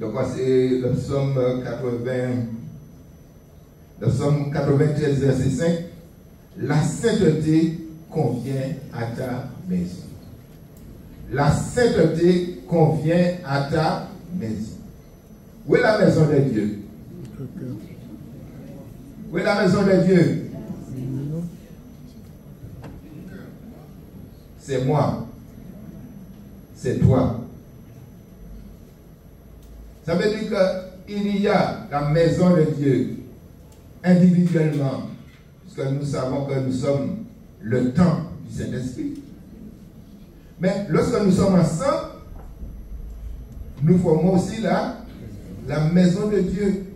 D: donc c'est le psaume 93, verset 5, la sainteté convient à ta maison. La sainteté convient à ta maison. Où est la maison de Dieu? Où est la maison de Dieu? C'est moi. C'est toi. Ça veut dire qu'il y a la maison de Dieu individuellement, puisque nous savons que nous sommes le temple du Saint-Esprit. Mais lorsque nous sommes ensemble, nous formons aussi la maison de Dieu.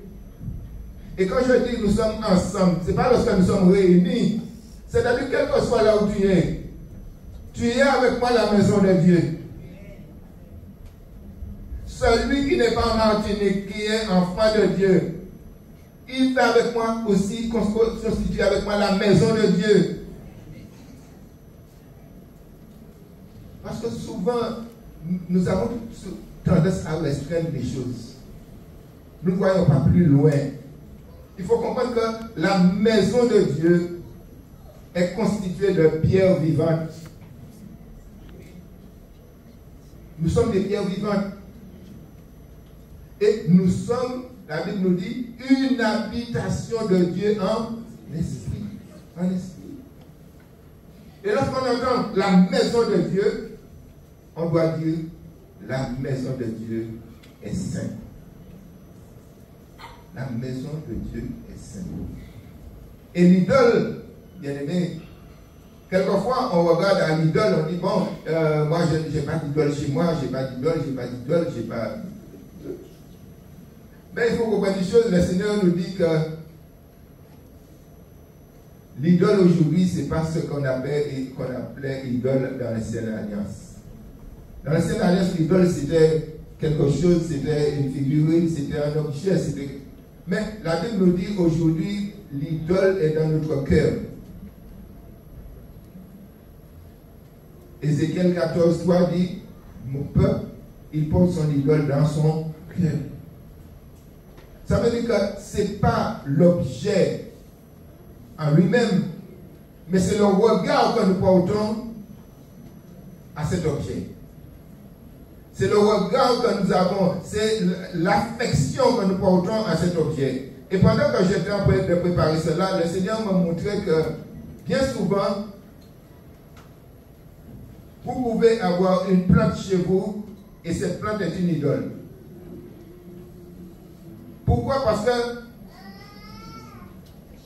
D: Et quand je dis nous sommes ensemble, ce n'est pas lorsque nous sommes réunis. C'est-à-dire, quel que soit là où tu es avec moi à la maison de Dieu. Celui qui n'est pas en Martinique, qui est enfant de Dieu, il fait avec moi aussi constituer avec moi la maison de Dieu. Parce que souvent, nous avons tendance à restreindre les choses. Nous ne voyons pas plus loin. Il faut comprendre que la maison de Dieu est constitué de pierres vivantes. Nous sommes des pierres vivantes. Et nous sommes, la Bible nous dit, une habitation de Dieu en esprit. En esprit. Et lorsqu'on entend la maison de Dieu, on doit dire, la maison de Dieu est sainte. La maison de Dieu est sainte. Et l'idole, bien aimé, quelquefois on regarde à l'idole, on dit, bon, moi je n'ai pas d'idole chez moi, j'ai pas d'idole, j'ai pas... Mais il faut comprendre une chose, le Seigneur nous dit que l'idole aujourd'hui, ce n'est pas ce qu'on appelait idole dans l'ancienne alliance. Dans l'ancienne alliance, l'idole c'était quelque chose, c'était une figurine, c'était un objet, c'était... Mais la Bible nous dit aujourd'hui, l'idole est dans notre cœur. Ézéchiel 14:3 dit, mon peuple, il porte son idole dans son cœur. Ça veut dire que ce n'est pas l'objet en lui-même, mais c'est le regard que nous portons à cet objet. C'est le regard que nous avons, c'est l'affection que nous portons à cet objet. Et pendant que j'étais en train de préparer cela, le Seigneur m'a montré que bien souvent, vous pouvez avoir une plante chez vous et cette plante est une idole. Pourquoi? Parce que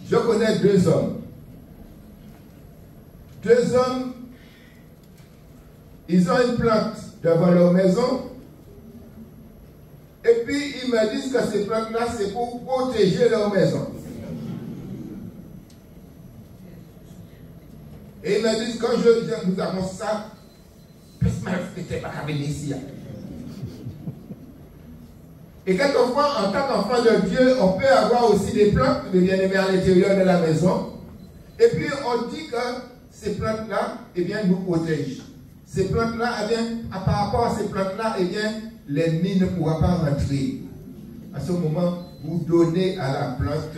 D: je connais deux hommes. Deux hommes, ils ont une plante devant leur maison et puis ils me disent que ces plantes-là, c'est pour protéger leur maison. Et ils me disent, quand nous avons ça, et quelquefois, en tant qu'enfant de Dieu, on peut avoir aussi des plantes, de bien-aimés à l'intérieur de la maison. Et puis, on dit que ces plantes-là, eh bien, nous protègent. Ces plantes-là, eh bien, par rapport à ces plantes-là, eh bien, l'ennemi ne pourra pas rentrer. À ce moment, vous donnez à la plante,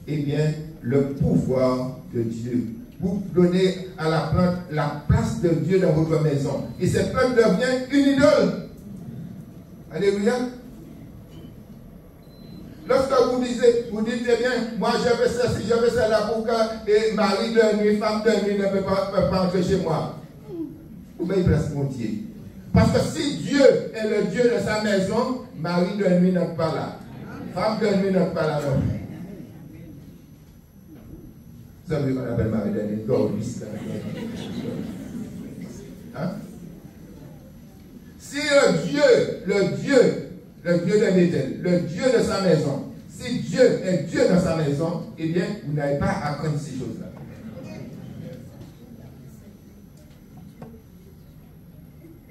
D: eh bien, le pouvoir de Dieu. Vous donnez à la plante la place de Dieu dans votre maison. Et cette plante devient une idole. Alléluia. Lorsque vous dites, eh bien, moi je fais ça, si je fais ça là pour que mari de nuit, femme de nuit ne peut pas entrer chez moi. Vous mettez place mon Dieu. Parce que si Dieu est le Dieu de sa maison, mari de nuit n'est pas là. Femme de nuit n'est pas là non plus. Vous savez qu'on appelle mari de nuit, dormiste. Hein? Si le Dieu de l'Éternel, le Dieu de sa maison, si Dieu est Dieu dans sa maison, eh bien, vous n'avez pas à craindre ces choses-là.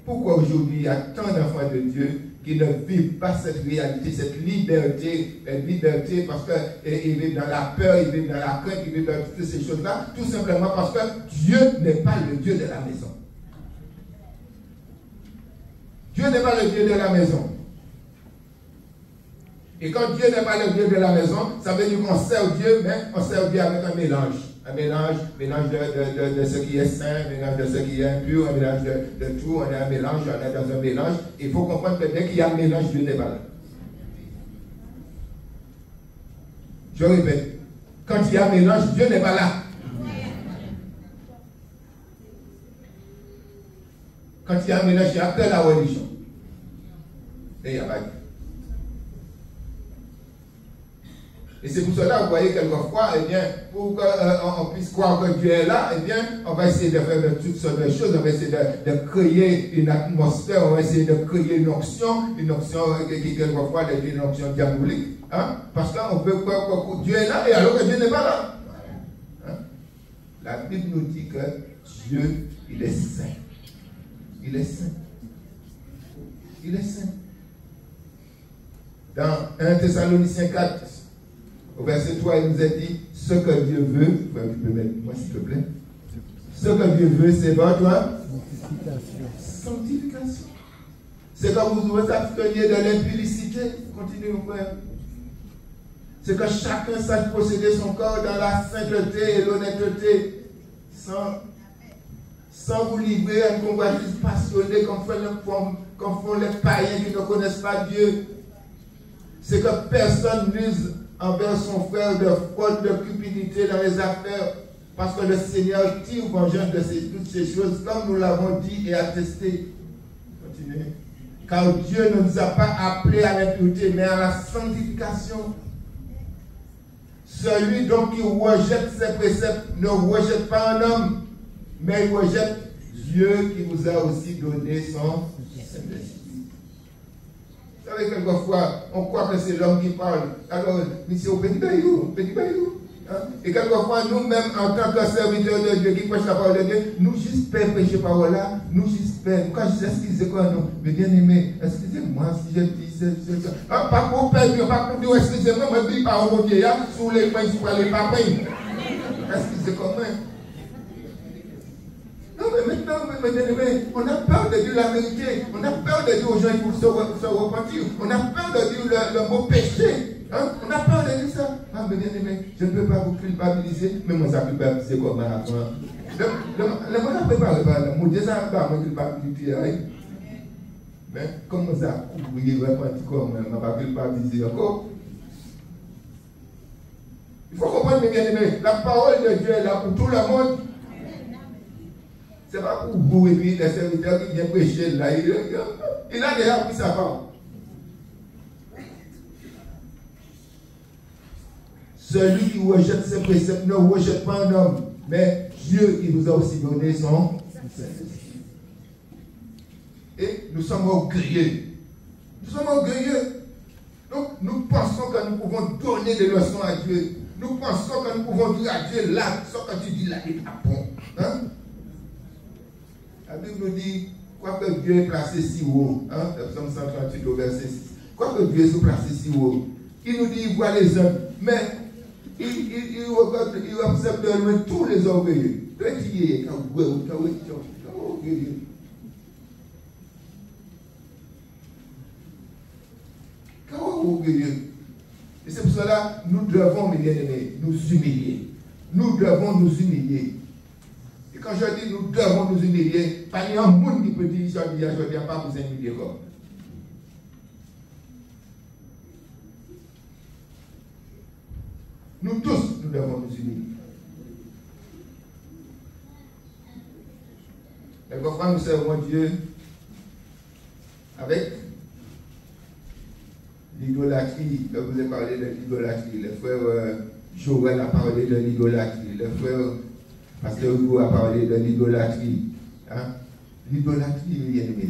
D: Pourquoi aujourd'hui il y a tant d'enfants de Dieu qui ne vivent pas cette réalité, cette liberté, parce qu'ils vivent dans la peur, ils vivent dans la crainte, ils vivent dans toutes ces choses-là, tout simplement parce que Dieu n'est pas le Dieu de la maison. Dieu n'est pas le Dieu de la maison. Et quand Dieu n'est pas le Dieu de la maison, ça veut dire qu'on sert Dieu, mais on sert Dieu avec un mélange. Un mélange de ce qui est saint, un mélange de ce qui est impur, un mélange de tout, on est un mélange, on est dans un mélange. Il faut comprendre que dès qu'il y a un mélange, Dieu n'est pas là. Je répète, quand il y a un mélange, Dieu n'est pas là. Quand il y a un mélange, il n'y a que la religion. Et il n'y a pas Dieu. Et c'est pour cela, vous voyez, quelquefois, eh bien, pour qu'on puisse croire que Dieu est là, eh bien, on va essayer de faire de toutes sortes de choses, on va essayer de créer une atmosphère, on va essayer de créer une onction qui quelquefois est une onction diabolique, hein, parce qu'on veut croire que Dieu est là, et alors que Dieu n'est pas là. Hein? La Bible nous dit que Dieu, il est saint. Il est saint. Il est saint. Dans 1 Thessaloniciens 4, au verset 3, il nous a dit, ce que Dieu veut, tu peux mettre moi s'il te plaît, ce que Dieu veut, c'est votre sanctification. C'est que vous vous absteniez de l'impudicité, continuez mon frère. C'est que chacun sache posséder son corps dans la sainteté et l'honnêteté, sans vous livrer à une convoitise passionnée comme font les païens qui ne connaissent pas Dieu. C'est que personne n'use envers son frère de faute, de cupidité dans les affaires, parce que le Seigneur tire vengeance de toutes ces choses, comme nous l'avons dit et attesté. Continuez. Car Dieu ne nous a pas appelés à l'impureté, mais à la sanctification. Celui donc qui rejette ses préceptes ne rejette pas un homme, mais il rejette Dieu qui vous a aussi donné son Saint-Esprit. Vous savez, quelquefois, on croit que c'est l'homme qui parle. Alors, monsieur, au petit bayou. Et quelquefois, nous-mêmes, en tant que serviteurs de Dieu qui prêchent la parole de Dieu, nous juste prêcher parole là, nous juste quand je dis excusez-moi, non, mais bien aimé, excusez-moi si je dis ça. Pas pour perdre, pas pour dire excusez-moi, mais dis pas au Dieu, sous les mains, sous les papas. Excusez-moi. Non, mais maintenant, on a peur de dire la vérité. On a peur de dire aux gens qu'il faut se repentir. On a peur de dire le mot péché. Hein? On a peur de dire ça. Ah, mais bien aimé, je ne peux pas vous culpabiliser, mais moi, ça culpabiliser comme avant. Le monde a préparé par là. Mon Dieu, ça n'a pas culpabilité. Mais comme ça, vous pouvez répondre comme je ne vais pas culpabiliser encore. Il faut comprendre, mes bien-aimés, la parole de Dieu est là pour tout le monde. Ce n'est pas pour vous et puis les serviteurs qui viennent prêcher là. Il a déjà pris sa part. Celui qui rejette ses préceptes ne rejette pas un homme, mais Dieu qui vous a aussi donné son Saint-Esprit. Et nous sommes orgueilleux. Nous sommes orgueilleux. Donc nous pensons que nous pouvons donner des leçons à Dieu. Nous pensons que nous pouvons dire à Dieu là, ce que tu dis là, il est pas bon. Hein? La Bible nous dit, quoi que Dieu est placé si haut, hein? Le psaume 138 au verset 6, quoi que Dieu soit placé si haut, il nous dit, il voit les hommes, mais il observe de loin tous les orgueilleux. Petit, orgueilleux. Et c'est pour cela nous devons, mes bien-aimés, nous humilier. Nous devons nous humilier. Et quand je dis nous devons nous humilier, pas un monde qui peut dire je ne viens pas vous humilier. Nous tous, nous devons nous humilier. Quelquefois, nous servons Dieu avec l'idolâtrie. Je vous ai parlé de l'idolâtrie. Le frère Joël a parlé de l'idolâtrie. Le frère Pasteur Hugo a parlé de l'idolâtrie. Hein? L'idolâtrie, bien aimé,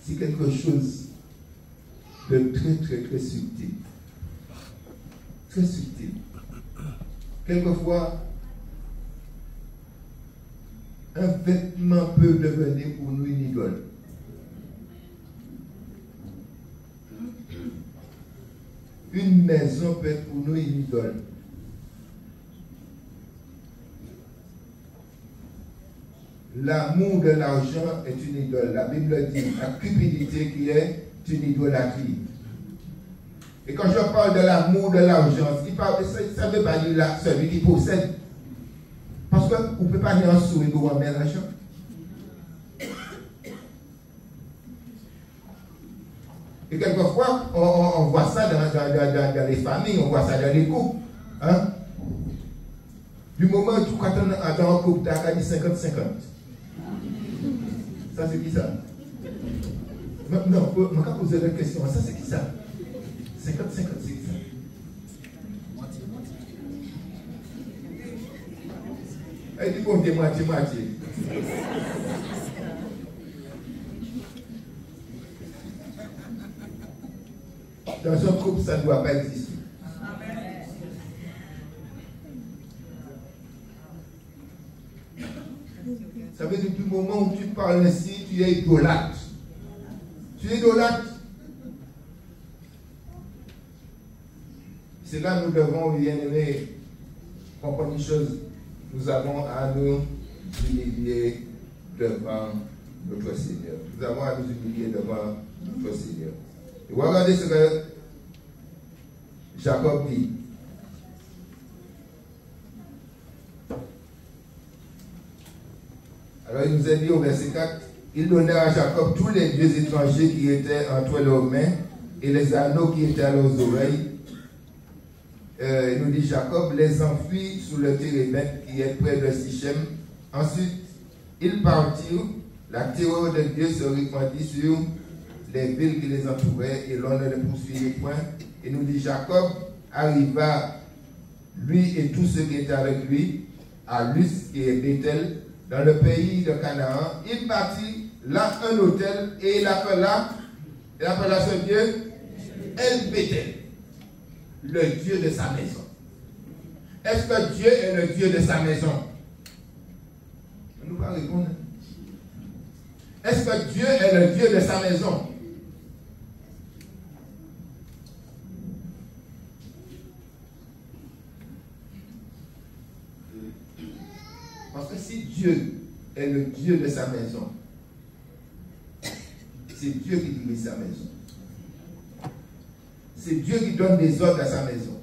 D: c'est quelque chose de très, très, très subtil. Très subtil. Quelquefois, un vêtement peut devenir pour nous une idole. Une maison peut être pour nous une idole. L'amour de l'argent est une idole. La Bible dit la cupidité qui est une idolâtrie. Et quand je parle de l'amour de l'argent, ça ne veut pas dire celui qui possède. Parce que vous ne pouvez pas dire en sourire pour en mettre l'argent. Et quelquefois, on voit ça dans les familles, on voit ça dans les couples. Hein? Du moment où tu crois dans un couple, tu as dit 50-50. Ça, c'est qui ça? Non, je vais poser la question. Ça, c'est qui ça? 50-50, c'est qui ça? Elle dit bon, t'es moitié-moitié. Dans un couple, ça ne doit pas exister. Ça veut dire que du moment où tu parles ainsi, tu es idolâtre. Tu es idolâtre. C'est là que nous devons, bien aimer, comprendre une chose. Nous avons à nous humilier devant notre Seigneur. Nous avons à nous humilier devant notre Seigneur. Et regardez ce que Jacob dit. Alors il nous a dit au verset 4, il donnait à Jacob tous les dieux étrangers qui étaient entre leurs mains et les anneaux qui étaient à leurs oreilles. Il nous dit Jacob les enfuit sous le térébinthe qui est près de Sichem. Ensuite, ils partirent, la terreur de Dieu se répandit sur les villes qui les entouraient et l'on ne les poursuivait point. Et nous dit Jacob arriva, lui et tous ceux qui étaient avec lui, à Luz qui est Bethel, dans le pays de Canaan. Il bâtit là un hôtel et il appela ce Dieu El Bethel, le Dieu de sa maison. Est-ce que Dieu est le Dieu de sa maison? On nous va répondre. Est-ce que Dieu est le Dieu de sa maison? Parce que si Dieu est le Dieu de sa maison, c'est Dieu qui dirige sa maison. C'est Dieu qui donne des ordres à sa maison.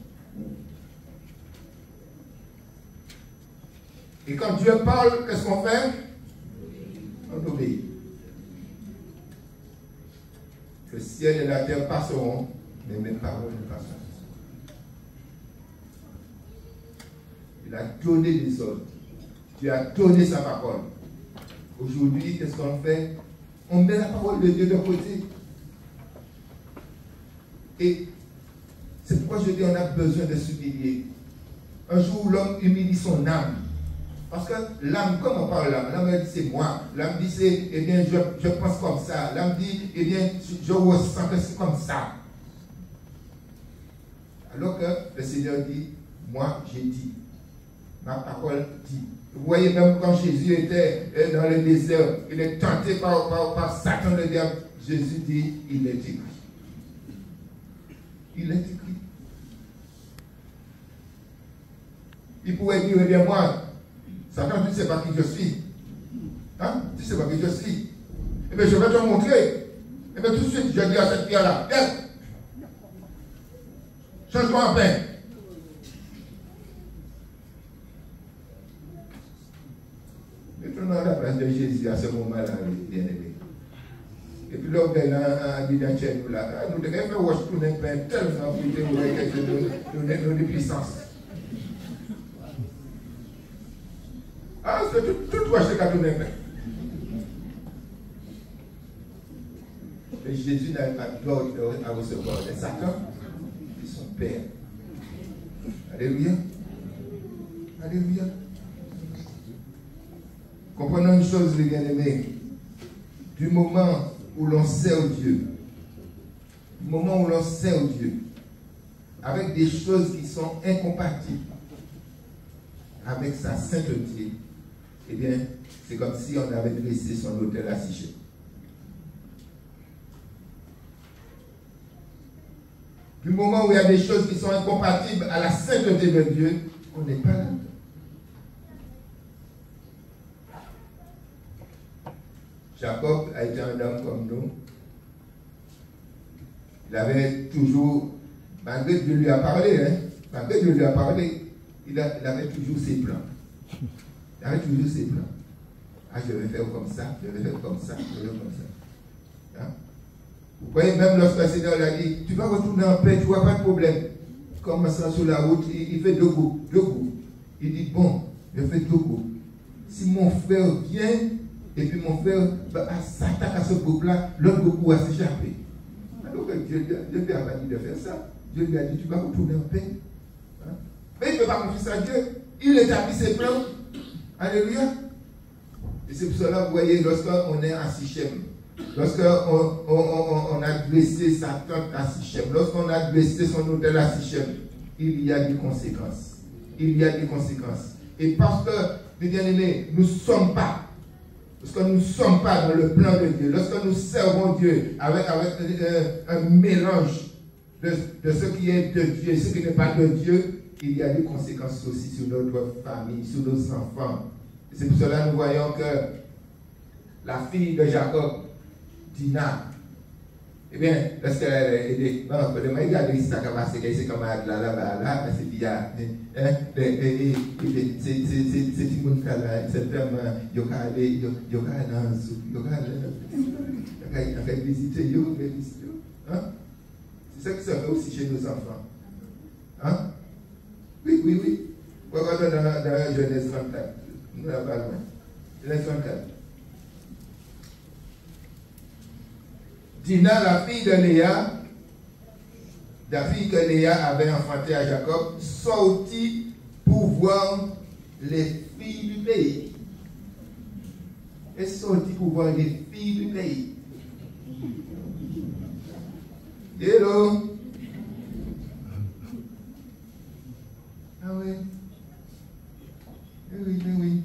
D: Et quand Dieu parle, qu'est-ce qu'on fait? On obéit. Le ciel et la terre passeront, mais mes paroles ne passeront pas. Il a donné des ordres. Dieu a donné sa parole. Aujourd'hui, qu'est-ce qu'on fait? On met la parole de Dieu de côté. Et c'est pourquoi je dis qu'on a besoin de s'humilier. Un jour, l'homme humilie son âme. Parce que l'âme, comme on parle l'âme dit c'est moi. L'âme dit c'est, eh bien, je pense comme ça. L'âme dit, eh bien, je ressens que c'est comme ça. Alors que le Seigneur dit, moi j'ai dit. Ma parole dit. Vous voyez, même quand Jésus était dans le désert, il est tenté par Satan le diable. Jésus dit, il est écrit. Il est écrit. Il pourrait dire, eh bien moi, Satan, tu ne sais pas qui je suis. Hein? Tu ne sais pas qui je suis. Eh bien, je vais te montrer. Eh bien, tout de suite, je dis à cette pierre-là, viens. Change-toi en pain. Mettons-nous à la place de Jésus à ce moment-là, bien aimé. Et puis l'homme a dit dans chez nous là, nous devons faire wash tout le pain tellement pour nous de puissance. Ah, c'est tout wash le gâteau de pain. Mais Jésus n'avait pas d'ordre à recevoir de Satan et son Père. Alléluia. Alléluia. Comprenons une chose, les bien-aimés. Du moment où l'on sert Dieu, du moment où l'on sert Dieu, avec des choses qui sont incompatibles avec sa sainteté, eh bien, c'est comme si on avait dressé son autel à Sichem. Du moment où il y a des choses qui sont incompatibles à la sainteté de Dieu, on n'est pas là. Jacob a été un homme comme nous. Il avait toujours, malgré Dieu lui a parlé, malgré Dieu lui a parlé, il avait toujours ses plans. Il avait toujours ses plans. Ah, je vais faire comme ça, je vais faire comme ça, je vais faire comme ça. Hein? Vous voyez, même lorsque le Seigneur l'a dit, tu vas retourner en paix, tu vois pas de problème. Comme ça sur la route, il fait deux coups. Il dit, bon, je fais deux coups. Si mon frère vient, et puis mon frère s'attaque à ce groupe-là, l'autre groupe va s'échapper. Alors que Dieu lui a pas dit de faire ça. Dieu lui a dit, tu vas retourner en paix. Hein? Mais il ne peut pas confier ça à Dieu. Il établit ses plans. Alléluia. Et c'est pour cela, vous voyez, lorsqu'on est à Sichem, lorsqu'on a dressé sa tente à Sichem, lorsqu'on a dressé son hôtel à Sichem, il y a des conséquences. Il y a des conséquences. Et parce que, mes bien-aimés, nous ne sommes pas, lorsque nous ne sommes pas dans le plan de Dieu, lorsque nous servons Dieu avec un mélange de ce qui est de Dieu et ce qui n'est pas de Dieu, il y a des conséquences aussi sur notre famille, sur nos enfants. C'est pour cela que nous voyons que la fille de Jacob, Dina, eh bien, lorsqu'elle est bon, il y a des camarades là, c'est qu'il y a C'est tout le monde qui a là, cette femme, il y a aller dans le souk, il y a visiter, c'est ça que ça fait aussi chez nos enfants. Hein? Oui. Regardez dans la Genèse 34. Nous n'avons pas loin. Genèse 34. Dina, la fille de Léa, la fille que Léa avait enfantée à Jacob, sortit pour voir les filles du pays. Elle sortit pour voir les filles du pays. Hello. Ah oui. Oui.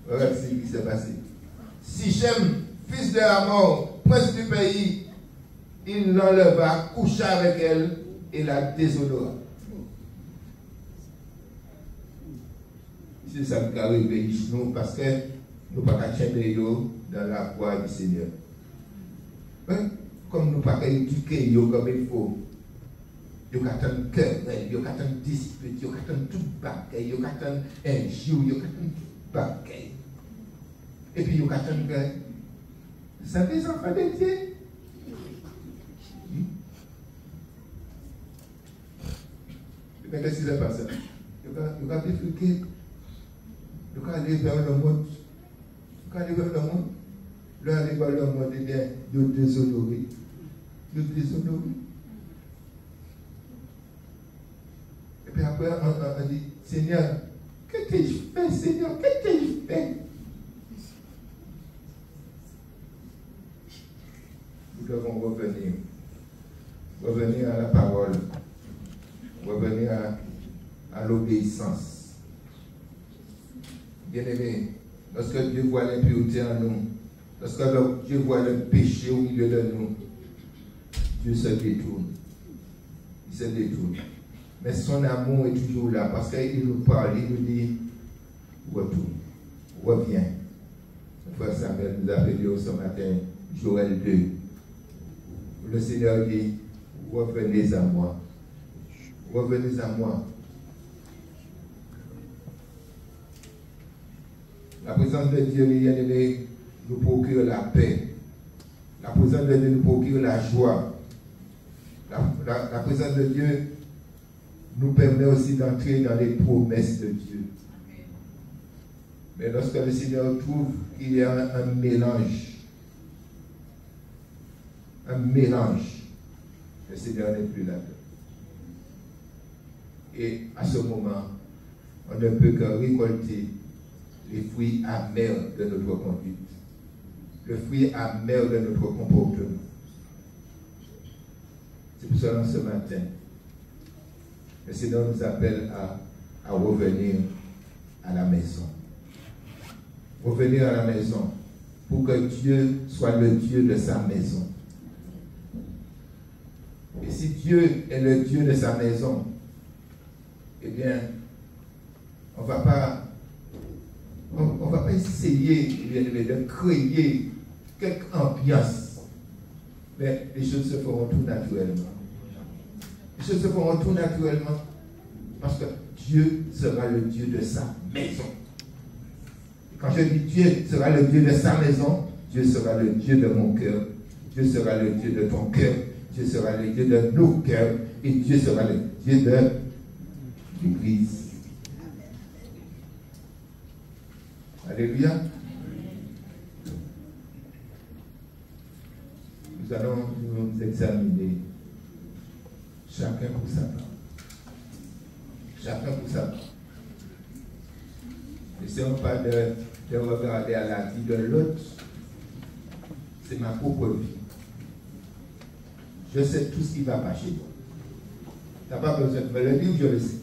D: Regarde ce qui s'est passé. Sichem, fils de Hamor, prince du pays, il l'enleva, coucha avec elle et la déshonora. C'est ça qui arrive nous parce que nous ne pouvons pas changer dans la voie du Seigneur. Comme nous ne pouvons pas éduquer comme il faut. Nous avons un cœur, nous avons un dispute, nous avons tout bagaille, nous avons un jour, nous avons tout bagaille. Et puis nous avons que ça fait enfants de Dieu. Mais qu'est-ce qui s'est passé? Nous avons bifurqué, nous avons allé vers le monde. Nous avons allé vers le monde. Nous avons allé vers le monde et nous déshonorer. Nous déshonorer. Et puis après, on dit, Seigneur, qu'est-ce que je fais, Seigneur? Qu'est-ce que je fais? Nous devons revenir à la parole, revenir à l'obéissance. Bien-aimés, lorsque Dieu voit l'impureté en nous, lorsque Dieu voit le péché au milieu de nous, Dieu se détourne. Il se détourne. Mais son amour est toujours là parce qu'il nous parle, il nous dit, retourne, reviens. Le frère Samuel nous a appelé ce matin, Joël 2. Le Seigneur dit, revenez à moi. Revenez à moi. La présence de Dieu, bien-aimé, nous procure la paix. La présence de Dieu nous procure la joie. La présence de Dieu nous permet aussi d'entrer dans les promesses de Dieu. Mais lorsque le Seigneur trouve qu'il y a un mélange, le Seigneur n'est plus là. Et à ce moment, on ne peut que récolter les fruits amers de notre conduite, le fruit amer de notre comportement. C'est pour cela ce matin, le Seigneur nous appelle à revenir à la maison. Revenir à la maison pour que Dieu soit le Dieu de sa maison. Et si Dieu est le Dieu de sa maison, eh bien, on ne va pas essayer de créer quelque ambiance, mais les choses se feront tout naturellement. Les choses se feront tout naturellement parce que Dieu sera le Dieu de sa maison. Et quand je dis Dieu sera le Dieu de sa maison, Dieu sera le Dieu de mon cœur, Dieu sera le Dieu de ton cœur, Dieu sera le Dieu de nos cœurs et Dieu sera le Dieu de l'Église. Alléluia. Nous allons nous examiner chacun pour sa part. Chacun pour sa part. N'essayons pas de regarder à la vie de l'autre. C'est ma propre vie. Je sais tout ce qui va pas chez toi. Tu n'as pas besoin de me le dire, je le sais.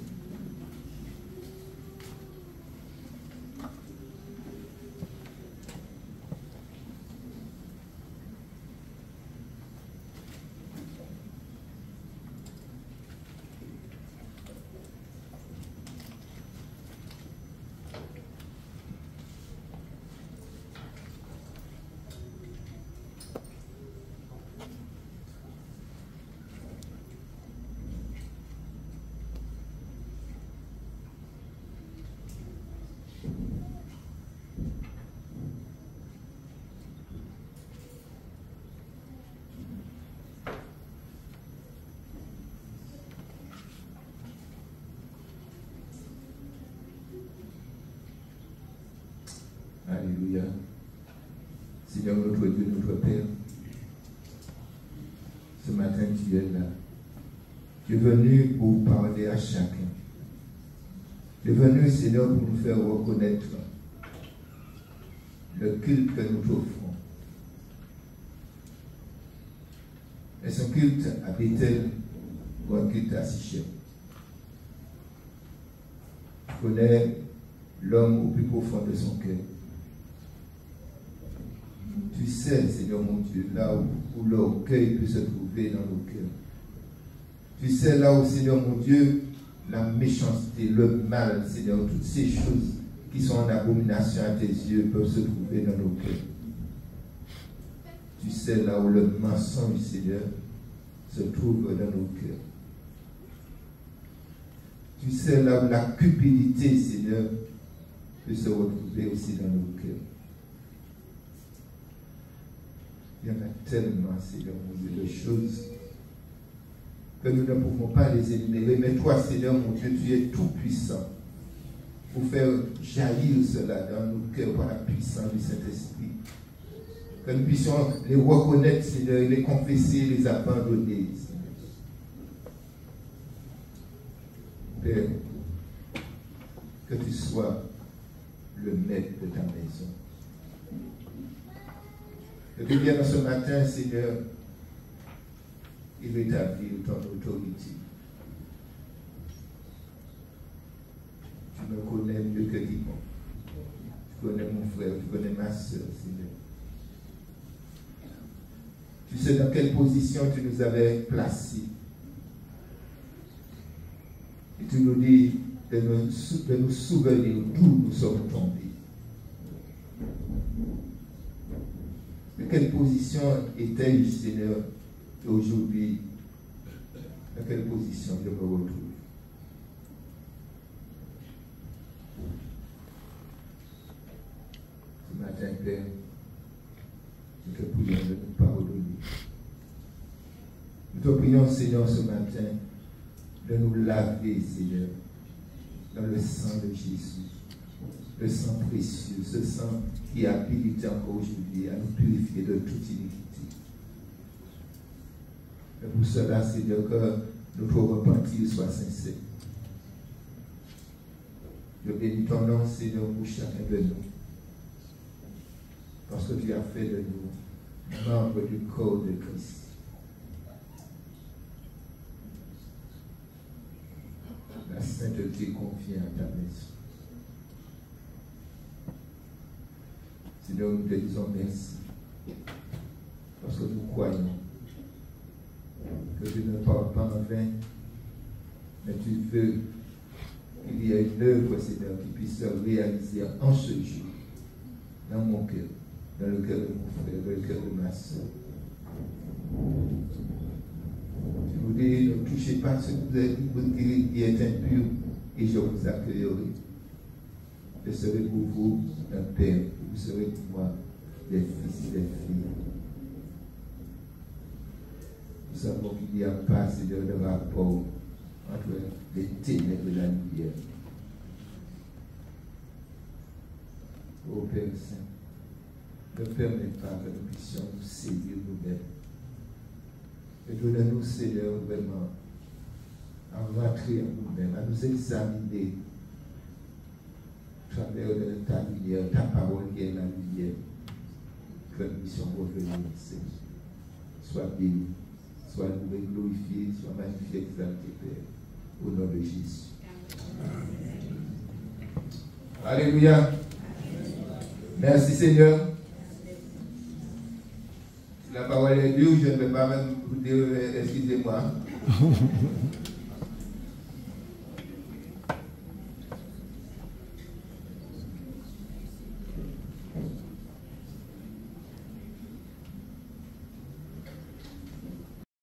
D: notre Dieu, notre Père, ce matin tu es là. Tu es venu pour parler à chacun. Tu es venu, Seigneur, pour nous faire reconnaître le culte que nous t'offrons. Est-ce un culte à Bethel ou un culte à Sichem? Tu connais l'homme au plus profond de son cœur. Tu sais, Seigneur mon Dieu, là où l'orgueil peut se trouver dans nos cœurs. Tu sais là où, Seigneur mon Dieu, la méchanceté, le mal, Seigneur, toutes ces choses qui sont en abomination à tes yeux peuvent se trouver dans nos cœurs. Tu sais là où le mensonge, Seigneur, se trouve dans nos cœurs. Tu sais là où la cupidité, Seigneur, peut se retrouver aussi dans nos cœurs. Il y en a tellement, Seigneur mon Dieu, de choses que nous ne pouvons pas les énumérer. Mais toi, Seigneur mon Dieu, tu es tout puissant pour faire jaillir cela dans nos cœurs par la puissance du Saint-Esprit. Que nous puissions les reconnaître, Seigneur, les confesser, les abandonner, Père, que tu sois le maître de ta maison. Que tu viennes ce matin, Seigneur, et rétablir ton autorité. Tu me connais mieux que quiconque. Tu connais mon frère, tu connais ma soeur, Seigneur. Tu sais dans quelle position tu nous avais placés. Et tu nous dis de nous souvenir d'où nous sommes tombés. De quelle position étais-je, Seigneur, et aujourd'hui, dans quelle position je me retrouve? Ce matin, Père, nous te prions de nous pardonner. Nous te prions, Seigneur, ce matin, de nous laver, Seigneur, dans le sang de Jésus, le sang précieux, ce sang qui habilite encore aujourd'hui à nous purifier de toute iniquité. Et pour cela, Seigneur, que notre repentir soit sincère. Je bénis ton nom, Seigneur, pour chacun de nous. Parce que tu as fait de nous membres du corps de Christ. La sainteté convient à ta maison. Seigneur, nous te disons merci. Parce que nous croyons que tu ne parles pas en vain, mais tu veux qu'il y ait une œuvre, Seigneur, qui puisse se réaliser en ce jour, dans mon cœur, dans le cœur de mon frère, dans le cœur de ma soeur. Tu nous dis, ne touchez pas ce qui est impur, et je vous accueillerai. Je serai pour vous un père, vous serez pour moi des fils et des filles. Nous savons qu'il n'y a pas, Seigneur, de rapport entre les ténèbres et la lumière. Ô Père Saint, ne permets pas que nous puissions nous séduire nous-mêmes. Et donne-nous, Seigneur, vraiment, à rentrer en nous-mêmes, à nous examiner à travers de ta lumière, ta parole qui est la lumière, que nous puissions revenir, Seigneur. Sois béni, sois loué, glorifié, sois magnifié, exalté, Père, au nom de Jésus. Alléluia. Merci, Seigneur. Si la parole est dure, je ne vais pas même vous dire, excusez-moi.